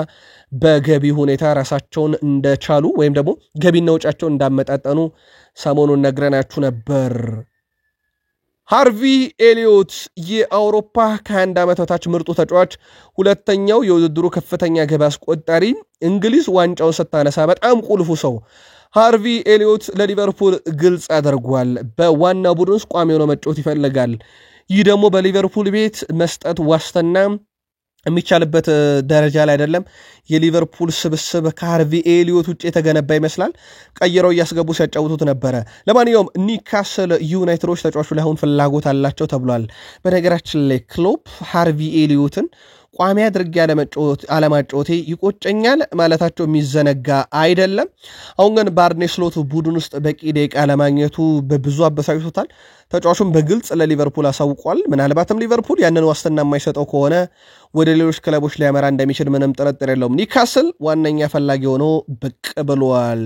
በገቢ ሁኔታ ራሳቸውን እንደቻሉ ወይም ደግሞ ገቢና ወጫቸውን እንዳመጣጠኑ ሰሞኑን ነግረናችሁ ነበር። ሃርቪ ኤሊዮት የአውሮፓ ከአንድ ዓመት በታች ምርጡ ተጫዋች ሁለተኛው የውድድሩ ከፍተኛ ግብ አስቆጣሪ እንግሊዝ ዋንጫውን ስታነሳ በጣም ቁልፉ ሰው ሃርቪ ኤሊዮት ለሊቨርፑል ግልጽ አድርጓል። በዋና ቡድን ውስጥ ቋሚ ሆኖ መጫወት ይፈልጋል። ይህ ደግሞ በሊቨርፑል ቤት መስጠት ዋስትና የሚቻልበት ደረጃ ላይ አይደለም። የሊቨርፑል ስብስብ ከሃርቪ ኤሊዮት ውጪ የተገነባ ይመስላል። ቀይረው ያስገቡ ሲያጫውቱት ነበር። ለማንኛውም ኒውካስል ዩናይትዶች ተጫዋቹ ላይ አሁን ፍላጎት አላቸው ተብሏል። በነገራችን ላይ ክሎፕ ሃርቪ ኤሊዮትን ቋሚ አድርጌ አለማጫወቴ ይቆጨኛል ማለታቸው የሚዘነጋ አይደለም። አሁን ግን በአርኔ ስሎት ቡድን ውስጥ በቂ ደቂቃ ለማግኘቱ በብዙ አበሳጭቶታል። ተጫዋቹም በግልጽ ለሊቨርፑል አሳውቋል። ምናልባትም ሊቨርፑል ያንን ዋስትና የማይሰጠው ከሆነ ወደ ሌሎች ክለቦች ሊያመራ እንደሚችል ምንም ጥርጥር የለውም። ኒውካስል ዋነኛ ፈላጊ ሆኖ ብቅ ብሏል።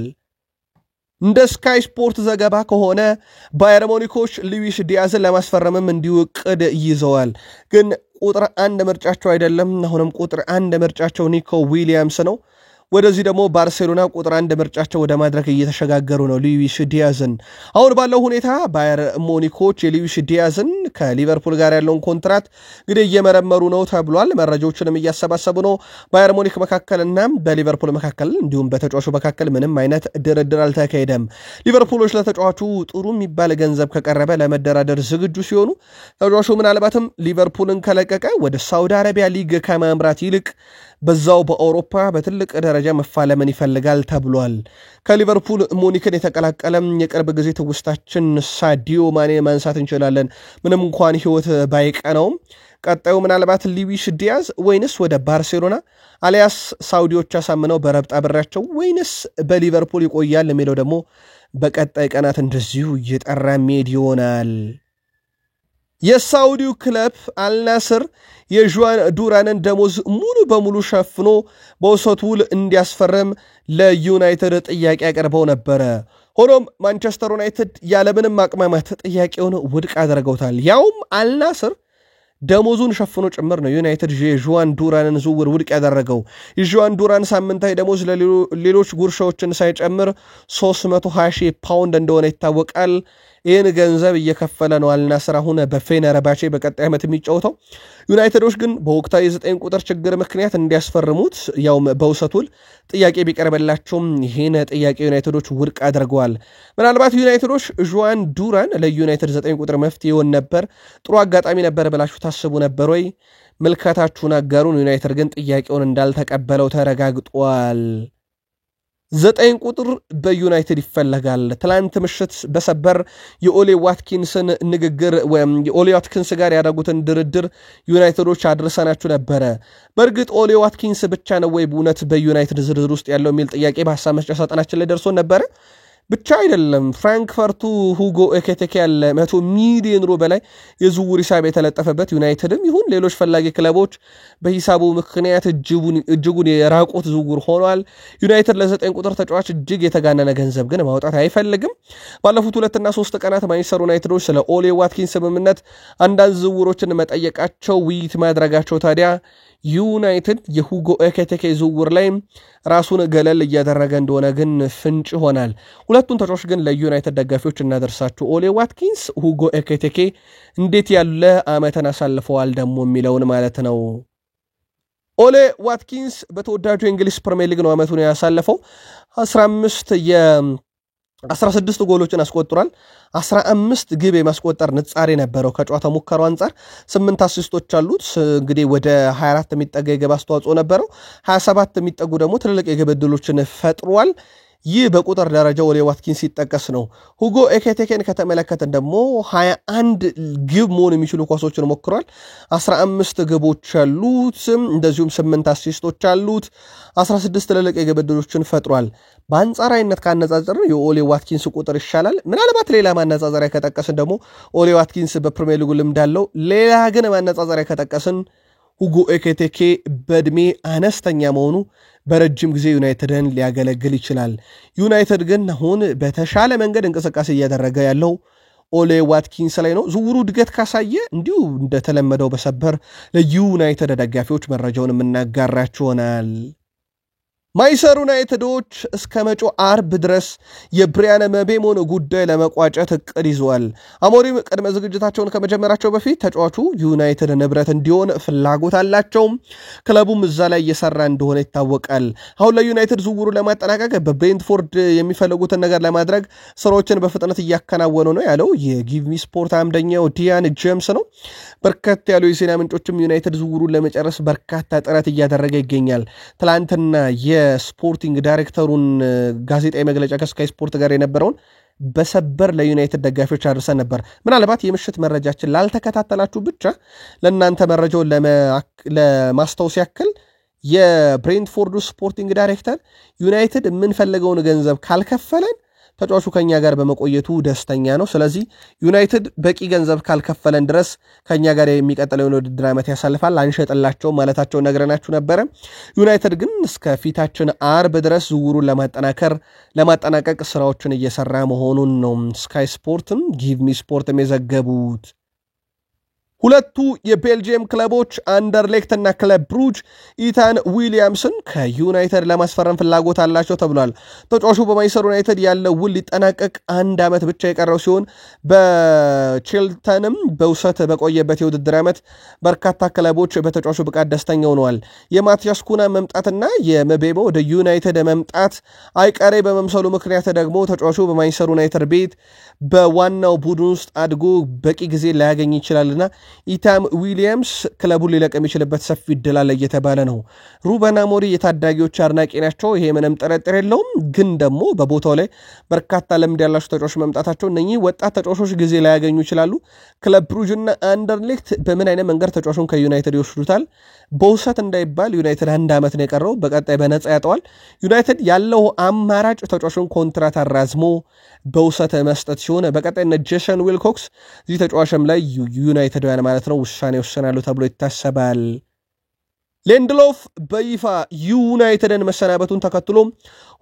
እንደ ስካይ ስፖርት ዘገባ ከሆነ ባየር ሙኒኮች ሉዊስ ዲያዝን ለማስፈረምም እንዲሁ እቅድ ይዘዋል። ግን ቁጥር 1 ምርጫቸው አይደለም። አሁንም ቁጥር 1 ምርጫቸው ኒኮ ዊሊያምስ ነው። ወደዚህ ደግሞ ባርሴሎና ቁጥር 1 ምርጫቸው ወደ ማድረግ እየተሸጋገሩ ነው ሉዊስ ዲያዝን። አሁን ባለው ሁኔታ ባየር ሙኒኮች የሉዊስ ዲያዝን ከሊቨርፑል ጋር ያለውን ኮንትራት እንግዲህ እየመረመሩ ነው ተብሏል። መረጃዎችንም እያሰባሰቡ ነው። ባየር ሙኒክ መካከልና በሊቨርፑል መካከል እንዲሁም በተጫዋቹ መካከል ምንም አይነት ድርድር አልተካሄደም። ሊቨርፑሎች ለተጫዋቹ ጥሩ የሚባል ገንዘብ ከቀረበ ለመደራደር ዝግጁ ሲሆኑ ተጫዋቹ ምናልባትም ሊቨርፑልን ከለቀቀ ወደ ሳውዲ አረቢያ ሊግ ከማምራት ይልቅ በዛው በአውሮፓ በትልቅ ደረጃ መፋለምን ይፈልጋል ተብሏል። ከሊቨርፑል ሙኒክን የተቀላቀለም የቅርብ ጊዜ ትውስታችን ሳዲዮ ማኔ ማንሳት እንችላለን። ምንም እንኳን ህይወት ባይቀናውም ቀጣዩ ምናልባት ሉዊስ ዲያዝ ወይንስ ወደ ባርሴሎና አሊያስ ሳውዲዎች አሳምነው በረብጣ ብራቸው ወይንስ በሊቨርፑል ይቆያል የሚለው ደግሞ በቀጣይ ቀናት እንደዚሁ እየጠራ ሜድ ይሆናል። የሳውዲው ክለብ አልናስር የጁዋን ዱራንን ደሞዝ ሙሉ በሙሉ ሸፍኖ በውሰት ውል እንዲያስፈርም ለዩናይትድ ጥያቄ አቀርበው ነበር። ሆኖም ማንቸስተር ዩናይትድ ያለምንም ማቅማማት ጥያቄውን ውድቅ አድርገውታል። ያውም አልናስር ደሞዙን ሸፍኖ ጭምር ነው ዩናይትድ የጁዋን ዱራንን ዝውውር ውድቅ ያደረገው። የጁዋን ዱራን ሳምንታዊ ደሞዝ ለሌሎች ጉርሻዎችን ሳይጨምር 320,000 ፓውንድ እንደሆነ ይታወቃል። ይህን ገንዘብ እየከፈለ ነው አልናስር አሁን በፌነርባቼ በቀጣይ ዓመት የሚጫወተው። ዩናይትዶች ግን በወቅታዊ 9 ቁጥር ችግር ምክንያት እንዲያስፈርሙት ያውም በውሰት ውል ጥያቄ ቢቀርብላቸውም ይህን ጥያቄ ዩናይትዶች ውድቅ አድርገዋል። ምናልባት ዩናይትዶች ጁዋን ዱራን ለዩናይትድ 9 ቁጥር መፍትሄ ይሆን ነበር፣ ጥሩ አጋጣሚ ነበር ብላችሁ ታስቡ ነበር ወይ? ምልከታችሁን አጋሩን። ዩናይትድ ግን ጥያቄውን እንዳልተቀበለው ተረጋግጧል። 9 ቁጥር በዩናይትድ ይፈለጋል። ትላንት ምሽት በሰበር የኦሌ ዋትኪንስን ንግግር ወይም የኦሌ ዋትኪንስ ጋር ያደረጉትን ድርድር ዩናይትዶች አድርሰናችሁ ነበረ። በእርግጥ ኦሌ ዋትኪንስ ብቻ ነው ወይ በእውነት በዩናይትድ ዝርዝር ውስጥ ያለው የሚል ጥያቄ በሐሳብ መስጫ ሳጥናችን ላይ ደርሶ ነበረ። ብቻ አይደለም ፍራንክፈርቱ ሁጎ ኤኬቴኬ ያለ 100 ሚሊዮን ዩሮ በላይ የዝውውር ሂሳብ የተለጠፈበት ዩናይትድም ይሁን ሌሎች ፈላጊ ክለቦች በሂሳቡ ምክንያት እጅጉን የራቁት ዝውውር ሆኗል። ዩናይትድ ለ9 ቁጥር ተጫዋች እጅግ የተጋነነ ገንዘብ ግን ማውጣት አይፈልግም። ባለፉት 2 እና 3 ቀናት ማንቸስተር ዩናይትዶች ስለ ኦሌ ዋትኪንስ ስምምነት አንዳንድ ዝውውሮችን መጠየቃቸው ውይይት ማድረጋቸው ታዲያ ዩናይትድ የሁጎ ኤኬቴኬ ዝውውር ላይ ራሱን ገለል እያደረገ እንደሆነ ግን ፍንጭ ሆናል። ሁለቱን ተጫዋቾች ግን ለዩናይትድ ደጋፊዎች እናደርሳችሁ። ኦሌ ዋትኪንስ፣ ሁጎ ኤኬቴኬ እንዴት ያለ ዓመትን አሳልፈዋል ደግሞ የሚለውን ማለት ነው። ኦሌ ዋትኪንስ በተወዳጁ የእንግሊዝ ፕሪሚየር ሊግ ነው ዓመቱን ያሳለፈው። 16 ጎሎችን አስቆጥሯል። 15 ግብ የማስቆጠር ንጻሬ ነበረው ከጨዋታ ሙከራው አንፃር 8 አሲስቶች አሉት። እንግዲህ ወደ 24 የሚጠጋ የግብ አስተዋጽኦ ነበረው። 27 የሚጠጉ ደግሞ ትልልቅ የግብ ዕድሎችን ፈጥሯል። ይህ በቁጥር ደረጃ ኦሌ ዋትኪንስ ሲጠቀስ ነው። ሁጎ ኤኬቴኬን ከተመለከተን ደግሞ 21 ግብ መሆን የሚችሉ ኳሶችን ሞክሯል። 15 ግቦች አሉት። እንደዚሁም 8 አሲስቶች አሉት። 16 ትልልቅ የግብ ዕድሎችን ፈጥሯል። በአንጻራዊነት ካነጻጸርን የኦሌ ዋትኪንስ ቁጥር ይሻላል። ምናልባት ሌላ ማነጻጸሪያ ከጠቀስን ደግሞ ኦሌ ዋትኪንስ በፕሪሚየር ሊጉ ልምድ አለው። ሌላ ግን ማነጻጸሪያ ከጠቀስን ሁጎ ኤኬቴኬ በእድሜ አነስተኛ መሆኑ በረጅም ጊዜ ዩናይትድን ሊያገለግል ይችላል። ዩናይትድ ግን አሁን በተሻለ መንገድ እንቅስቃሴ እያደረገ ያለው ኦሌ ዋትኪንስ ላይ ነው። ዝውውሩ እድገት ካሳየ እንዲሁ እንደተለመደው በሰበር ለዩናይትድ ደጋፊዎች መረጃውን የምናጋራችሁ ይሆናል። ማንቸስተር ዩናይትዶች እስከ መጪው አርብ ድረስ የብሪያን ምቤሞን ጉዳይ ለመቋጨት እቅድ ይዟል። አሞሪም ቅድመ ዝግጅታቸውን ከመጀመራቸው በፊት ተጫዋቹ ዩናይትድ ንብረት እንዲሆን ፍላጎት አላቸው። ክለቡም እዛ ላይ እየሰራ እንደሆነ ይታወቃል። አሁን ለዩናይትድ ዝውውሩ ለማጠናቀቅ በብሬንትፎርድ የሚፈልጉትን ነገር ለማድረግ ስራዎችን በፍጥነት እያከናወኑ ነው ያለው የጊቭ ሚ ስፖርት አምደኛው ዲያን ጄምስ ነው። በርከት ያሉ የዜና ምንጮችም ዩናይትድ ዝውውሩን ለመጨረስ በርካታ ጥረት እያደረገ ይገኛል። ትላንትና የስፖርቲንግ ዳይሬክተሩን ጋዜጣዊ መግለጫ ከስካይ ስፖርት ጋር የነበረውን በሰበር ለዩናይትድ ደጋፊዎች አድርሰን ነበር። ምናልባት የምሽት መረጃችን ላልተከታተላችሁ ብቻ ለእናንተ መረጃውን ለማስታወስ ያክል የብሬንትፎርዱ ስፖርቲንግ ዳይሬክተር ዩናይትድ የምንፈልገውን ገንዘብ ካልከፈለን ተጫዋቹ ከኛ ጋር በመቆየቱ ደስተኛ ነው። ስለዚህ ዩናይትድ በቂ ገንዘብ ካልከፈለን ድረስ ከኛ ጋር የሚቀጥለው የውድድር ዓመት ያሳልፋል አንሸጥላቸው ማለታቸው ነግረናችሁ ነበረ። ዩናይትድ ግን እስከ ፊታችን አርብ ድረስ ዝውውሩን ለማጠናቀቅ ስራዎችን እየሰራ መሆኑን ነው ስካይ ስፖርትም ጊቭ ሚ ስፖርትም የዘገቡት። ሁለቱ የቤልጂየም ክለቦች አንደርሌክት እና ክለብ ብሩጅ ኢታን ዊሊያምስን ከዩናይትድ ለማስፈረም ፍላጎት አላቸው ተብሏል። ተጫዋቹ በማንቸስተር ዩናይትድ ያለው ውል ሊጠናቀቅ 1 ዓመት ብቻ የቀረው ሲሆን በቼልተንም በውሰት በቆየበት የውድድር ዓመት በርካታ ክለቦች በተጫዋቹ ብቃት ደስተኛ ሆነዋል። የማቲያስ ኩና መምጣትና የምቤሞ ወደ ዩናይትድ መምጣት አይቀሬ በመምሰሉ ምክንያት ደግሞ ተጫዋቹ በማንቸስተር ዩናይትድ ቤት በዋናው ቡድን ውስጥ አድጎ በቂ ጊዜ ላያገኝ ይችላልና ኢታም ዊሊያምስ ክለቡን ሊለቅ የሚችልበት ሰፊ ዕድል አለ እየተባለ ነው። ሩበን አሞሪም የታዳጊዎች አድናቂ ናቸው፣ ይሄ ምንም ጥርጥር የለውም። ግን ደግሞ በቦታው ላይ በርካታ ልምድ ያላቸው ተጫዋቾች መምጣታቸው እነኚህ ወጣት ተጫዋቾች ጊዜ ላያገኙ ይችላሉ። ክለብ ብሩጅና አንደርሌክት በምን አይነት መንገድ ተጫዋቹን ከዩናይትድ ይወስዱታል? በውሰት እንዳይባል ዩናይትድ 1 ዓመት ነው የቀረው፣ በቀጣይ በነፃ ያጠዋል። ዩናይትድ ያለው አማራጭ ተጫዋቹን ኮንትራት አራዝሞ በውሰት መስጠት ሲሆን በቀጣይ ጄሰን ዊልኮክስ እዚህ ተጫዋችም ላይ ዩናይትድ ማለት ነው ውሳኔ ይወስናሉ ተብሎ ይታሰባል። ሌንድሎፍ በይፋ ዩናይትድን መሰናበቱን ተከትሎ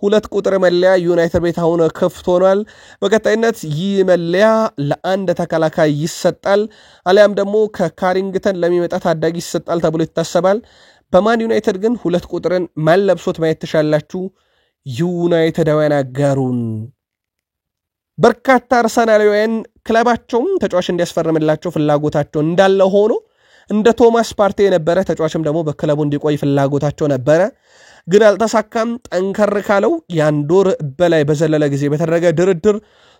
2 ቁጥር መለያ ዩናይትድ ቤት አሁን ክፍት ሆኗል። በቀጣይነት ይህ መለያ ለአንድ ተከላካይ ይሰጣል አሊያም ደግሞ ከካሪንግተን ለሚመጣ ታዳጊ ይሰጣል ተብሎ ይታሰባል። በማን ዩናይትድ ግን 2 ቁጥርን ማን ለብሶት ማየት ተሻላችሁ? ዩናይትዳውያን አጋሩን። በርካታ አርሰናላውያን ክለባቸውም ተጫዋች እንዲያስፈርምላቸው ፍላጎታቸው እንዳለ ሆኖ እንደ ቶማስ ፓርቴ የነበረ ተጫዋችም ደግሞ በክለቡ እንዲቆይ ፍላጎታቸው ነበረ፣ ግን አልተሳካም። ጠንከር ካለው የአንድ ወር በላይ በዘለለ ጊዜ በተደረገ ድርድር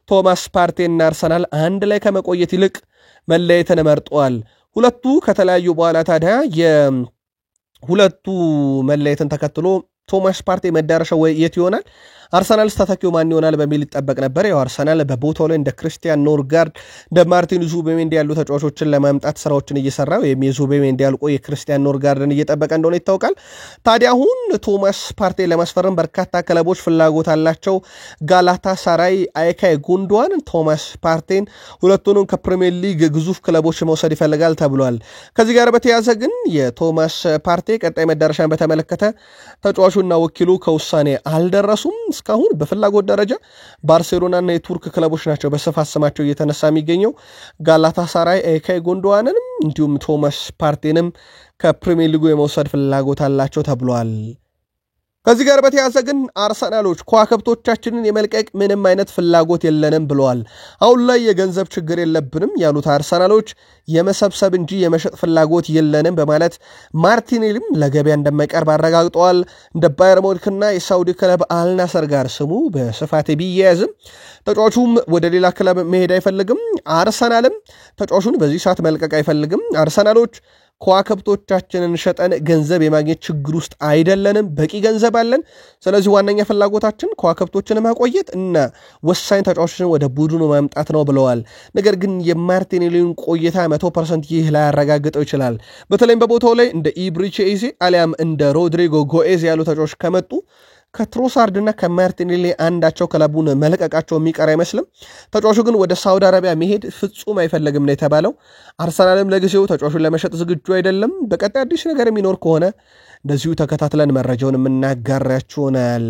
ቶማስ ፓርቴና አርሰናል አንድ ላይ ከመቆየት ይልቅ መለየትን መርጠዋል። ሁለቱ ከተለያዩ በኋላ ታዲያ የሁለቱ መለየትን ተከትሎ ቶማስ ፓርቴ መዳረሻው የት ይሆናል? አርሰናልስ ተተኪው ማን ይሆናል በሚል ይጠበቅ ነበር። ያው አርሰናል በቦታው ላይ እንደ ክርስቲያን ኖርጋርድ እንደ ማርቲን ዙቤሜንዲ ያሉ ተጫዋቾችን ለማምጣት ስራዎችን እየሰራ ወይም የዙቤሜንዲ ያልቆ የክርስቲያን ኖርጋርድን እየጠበቀ እንደሆነ ይታወቃል። ታዲያ አሁን ቶማስ ፓርቴ ለማስፈረም በርካታ ክለቦች ፍላጎት አላቸው። ጋላታሳራይ አይካይ ጉንዶዋን፣ ቶማስ ፓርቴን ሁለቱንም ከፕሪሚየር ሊግ ግዙፍ ክለቦች መውሰድ ይፈልጋል ተብሏል። ከዚህ ጋር በተያያዘ ግን የቶማስ ፓርቴ ቀጣይ መዳረሻን በተመለከተ ተጫዋቹና ወኪሉ ከውሳኔ አልደረሱም። እስካሁን በፍላጎት ደረጃ ባርሴሎናና የቱርክ ክለቦች ናቸው በስፋት ስማቸው እየተነሳ የሚገኘው። ጋላታሳራይ አይካይ ጉንዶዋንንም እንዲሁም ቶማስ ፓርቴንም ከፕሪሚየር ሊጉ የመውሰድ ፍላጎት አላቸው ተብሏል። ከዚህ ጋር በተያያዘ ግን አርሰናሎች ከዋክብቶቻችንን የመልቀቅ ምንም አይነት ፍላጎት የለንም ብለዋል። አሁን ላይ የገንዘብ ችግር የለብንም ያሉት አርሰናሎች የመሰብሰብ እንጂ የመሸጥ ፍላጎት የለንም በማለት ማርቲኔሊም ለገበያ እንደማይቀርብ አረጋግጠዋል። እንደ ባየር ሙኒክና የሳውዲ ክለብ አልናሰር ጋር ስሙ በስፋት ቢያያዝም ተጫዋቹም ወደ ሌላ ክለብ መሄድ አይፈልግም። አርሰናልም ተጫዋቹን በዚህ ሰዓት መልቀቅ አይፈልግም። አርሰናሎች ከዋክብቶቻችንን ሸጠን ገንዘብ የማግኘት ችግር ውስጥ አይደለንም፣ በቂ ገንዘብ አለን። ስለዚህ ዋነኛ ፍላጎታችን ከዋክብቶችን ማቆየት እና ወሳኝ ተጫዋቾችን ወደ ቡድኑ ማምጣት ነው ብለዋል። ነገር ግን የማርቲኔሊን ቆይታ 100% ይህ ላይ ያረጋግጠው ይችላል። በተለይም በቦታው ላይ እንደ ኢብሪቼ ኤዜ አሊያም እንደ ሮድሪጎ ጎኤዝ ያሉ ተጫዋቾች ከመጡ ከትሮሳርድና ከማርቲኔሊ አንዳቸው ክለቡን መልቀቃቸው የሚቀር አይመስልም። ተጫዋቹ ግን ወደ ሳውዲ አረቢያ መሄድ ፍጹም አይፈልግም ነው የተባለው። አርሰናልም ለጊዜው ተጫዋቹን ለመሸጥ ዝግጁ አይደለም። በቀጣይ አዲስ ነገር የሚኖር ከሆነ እንደዚሁ ተከታትለን መረጃውን የምናጋራችሁ ይሆናል።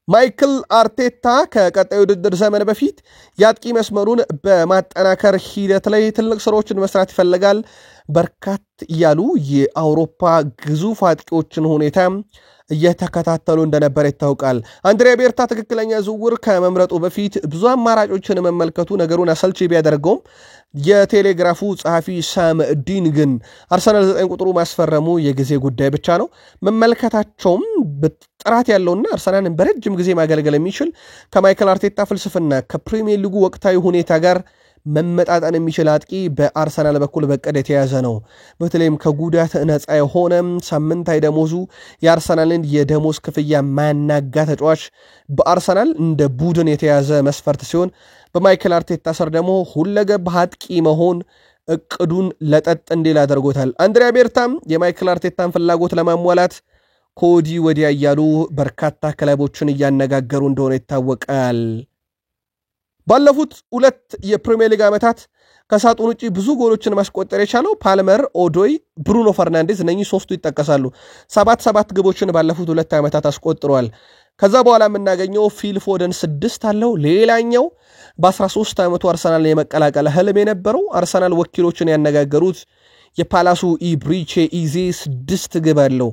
ማይክል አርቴታ ከቀጣዩ ውድድር ዘመን በፊት የአጥቂ መስመሩን በማጠናከር ሂደት ላይ ትልቅ ስራዎችን መስራት ይፈልጋል። በርካታ ያሉ የአውሮፓ ግዙፍ አጥቂዎችን ሁኔታ እየተከታተሉ እንደነበር ይታወቃል። አንድሪያ ቤርታ ትክክለኛ ዝውውር ከመምረጡ በፊት ብዙ አማራጮችን መመልከቱ ነገሩን አሰልቺ ቢያደርገውም የቴሌግራፉ ጸሐፊ ሳም ዲን ግን አርሰናል 9 ቁጥሩ ማስፈረሙ የጊዜ ጉዳይ ብቻ ነው መመልከታቸውም ጥራት ያለውና አርሰናልን በረጅም ጊዜ ማገልገል የሚችል ከማይክል አርቴታ ፍልስፍና ከፕሪሚየር ሊጉ ወቅታዊ ሁኔታ ጋር መመጣጣን የሚችል አጥቂ በአርሰናል በኩል በቀድ የተያዘ ነው። በተለይም ከጉዳት ነፃ የሆነ ሳምንታዊ ደሞዙ የአርሰናልን የደሞዝ ክፍያ ማናጋ ተጫዋች በአርሰናል እንደ ቡድን የተያዘ መስፈርት ሲሆን በማይክል አርቴታ ስር ደግሞ ሁለገብ አጥቂ መሆን እቅዱን ለጠጥ እንዲል አድርጎታል። አንድሪያ ቤርታም የማይክል አርቴታን ፍላጎት ለማሟላት ኮዲ ወዲያ እያሉ በርካታ ክለቦችን እያነጋገሩ እንደሆነ ይታወቃል። ባለፉት 2 የፕሪሚየር ሊግ ዓመታት ከሳጥን ውጪ ብዙ ጎሎችን ማስቆጠር የቻለው ፓልመር፣ ኦዶይ፣ ብሩኖ ፈርናንዴዝ እነኚህ ሶስቱ ይጠቀሳሉ። 7 ግቦችን ባለፉት 2 ዓመታት አስቆጥሯል። ከዛ በኋላ የምናገኘው ፊል ፎደን 6 አለው። ሌላኛው በ13 ዓመቱ አርሰናል የመቀላቀል ህልም የነበረው አርሰናል ወኪሎችን ያነጋገሩት የፓላሱ ኢብሪቼ ኢዜ 6 ግብ አለው።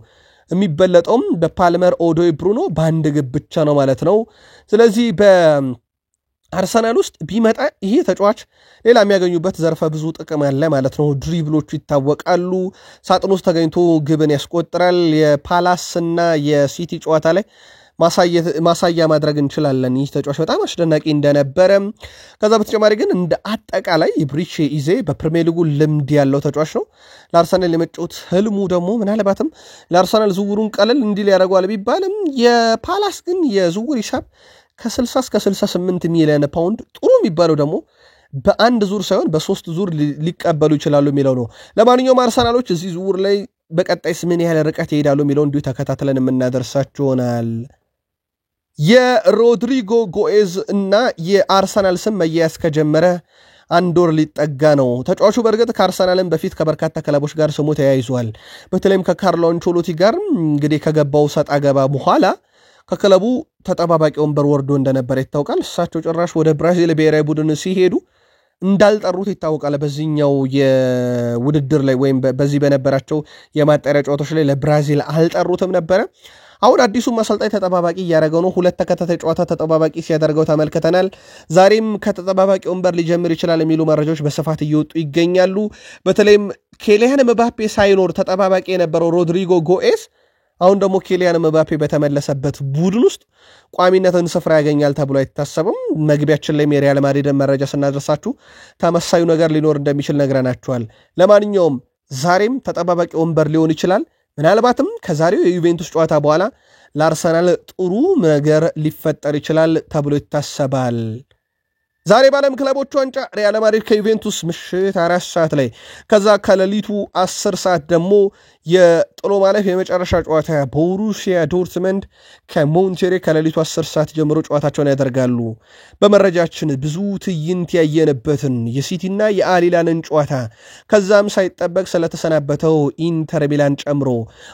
የሚበለጠውም በፓልመር፣ ኦዶይ፣ ብሩኖ በአንድ ግብ ብቻ ነው ማለት ነው። ስለዚህ አርሰናል ውስጥ ቢመጣ ይሄ ተጫዋች ሌላ የሚያገኙበት ዘርፈ ብዙ ጥቅም አለ ማለት ነው። ድሪብሎቹ ይታወቃሉ። ሳጥን ውስጥ ተገኝቶ ግብን ያስቆጥራል። የፓላስና የሲቲ ጨዋታ ላይ ማሳያ ማድረግ እንችላለን። ይህ ተጫዋች በጣም አስደናቂ እንደነበረ ከዛ በተጨማሪ ግን እንደ አጠቃላይ ኢብሪቼ ኢዜ በፕሪሚየር ሊጉ ልምድ ያለው ተጫዋች ነው። ለአርሰናል የመጫወት ህልሙ ደግሞ ምናልባትም ለአርሰናል ዝውውሩን ቀለል እንዲል ያደርገዋል ቢባልም የፓላስ ግን የዝውውር ሂሳብ ከ60 እስከ 68 ሚሊዮን ፓውንድ ጥሩ የሚባለው ደግሞ በአንድ ዙር ሳይሆን በ3 ዙር ሊቀበሉ ይችላሉ የሚለው ነው። ለማንኛውም አርሰናሎች እዚህ ዝውውር ላይ በቀጣይስ ምን ያህል ርቀት ይሄዳሉ የሚለው እንዲሁ ተከታትለን የምናደርሳችሁ ይሆናል። የሮድሪጎ ጎኤዝ እና የአርሰናል ስም መያያዝ ከጀመረ 1 ወር ሊጠጋ ነው። ተጫዋቹ በእርግጥ ከአርሰናልን በፊት ከበርካታ ክለቦች ጋር ስሙ ተያይዟል። በተለይም ከካርሎ አንቸሎቲ ጋር እንግዲህ ከገባው ሰጣ ገባ በኋላ ከክለቡ ተጠባባቂ ወንበር ወርዶ እንደነበር ይታወቃል። እሳቸው ጭራሽ ወደ ብራዚል ብሔራዊ ቡድን ሲሄዱ እንዳልጠሩት ይታወቃል። በዚህኛው የውድድር ላይ ወይም በዚህ በነበራቸው የማጣሪያ ጨዋታዎች ላይ ለብራዚል አልጠሩትም ነበር። አሁን አዲሱ አሰልጣኝ ተጠባባቂ እያደረገው ነው። 2 ተከታታይ ጨዋታ ተጠባባቂ ሲያደርገው ተመልክተናል። ዛሬም ከተጠባባቂ ወንበር ሊጀምር ይችላል የሚሉ መረጃዎች በስፋት እየወጡ ይገኛሉ። በተለይም ኬሊያን ምባፔ ሳይኖር ተጠባባቂ የነበረው ሮድሪጎ ጎኤዝ አሁን ደግሞ ኬሊያን ምባፔ በተመለሰበት ቡድን ውስጥ ቋሚነትን ስፍራ ያገኛል ተብሎ አይታሰብም። መግቢያችን ላይ የሪያል ማድሪድ መረጃ ስናደርሳችሁ ተመሳዩ ነገር ሊኖር እንደሚችል ነግረናችኋል። ለማንኛውም ዛሬም ተጠባባቂ ወንበር ሊሆን ይችላል። ምናልባትም ከዛሬው የዩቬንቱስ ጨዋታ በኋላ ለአርሰናል ጥሩ ነገር ሊፈጠር ይችላል ተብሎ ይታሰባል። ዛሬ ባለም ክለቦች ዋንጫ ሪያል ማድሪድ ከዩቬንቱስ ምሽት 4 ሰዓት ላይ ከዛ ከሌሊቱ 10 ሰዓት ደግሞ የጥሎ ማለፍ የመጨረሻ ጨዋታ ቦሩሲያ ዶርትመንድ ከሞንቴሬ ከሌሊቱ 10 ሰዓት ጀምሮ ጨዋታቸውን ያደርጋሉ። በመረጃችን ብዙ ትዕይንት ያየንበትን የሲቲና የአሊላንን ጨዋታ ከዛም ሳይጠበቅ ስለተሰናበተው ኢንተር ሚላን ጨምሮ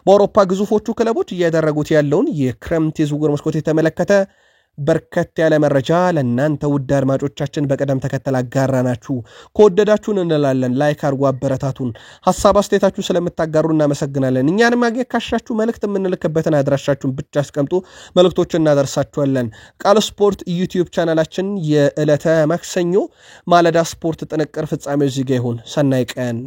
በአውሮፓ ግዙፎቹ ክለቦች እያደረጉት ያለውን የክረምት የዝውውር መስኮት የተመለከተ በርከት ያለ መረጃ ለእናንተ ውድ አድማጮቻችን በቀደም ተከተል አጋራናችሁ። ከወደዳችሁን እንላለን ላይክ አድርጉ፣ አበረታቱን። ሐሳብ አስተያየታችሁ ስለምታጋሩ እናመሰግናለን። እኛንም ማግኘት ካሻችሁ መልእክት የምንልክበትን አድራሻችሁን ብቻ አስቀምጡ፣ መልእክቶችን እናደርሳችኋለን። ቃል ስፖርት ዩቲዩብ ቻናላችን የዕለተ ማክሰኞ ማለዳ ስፖርት ጥንቅር ፍጻሜው እዚህ ጋር ይሁን። ሰናይ ቀን።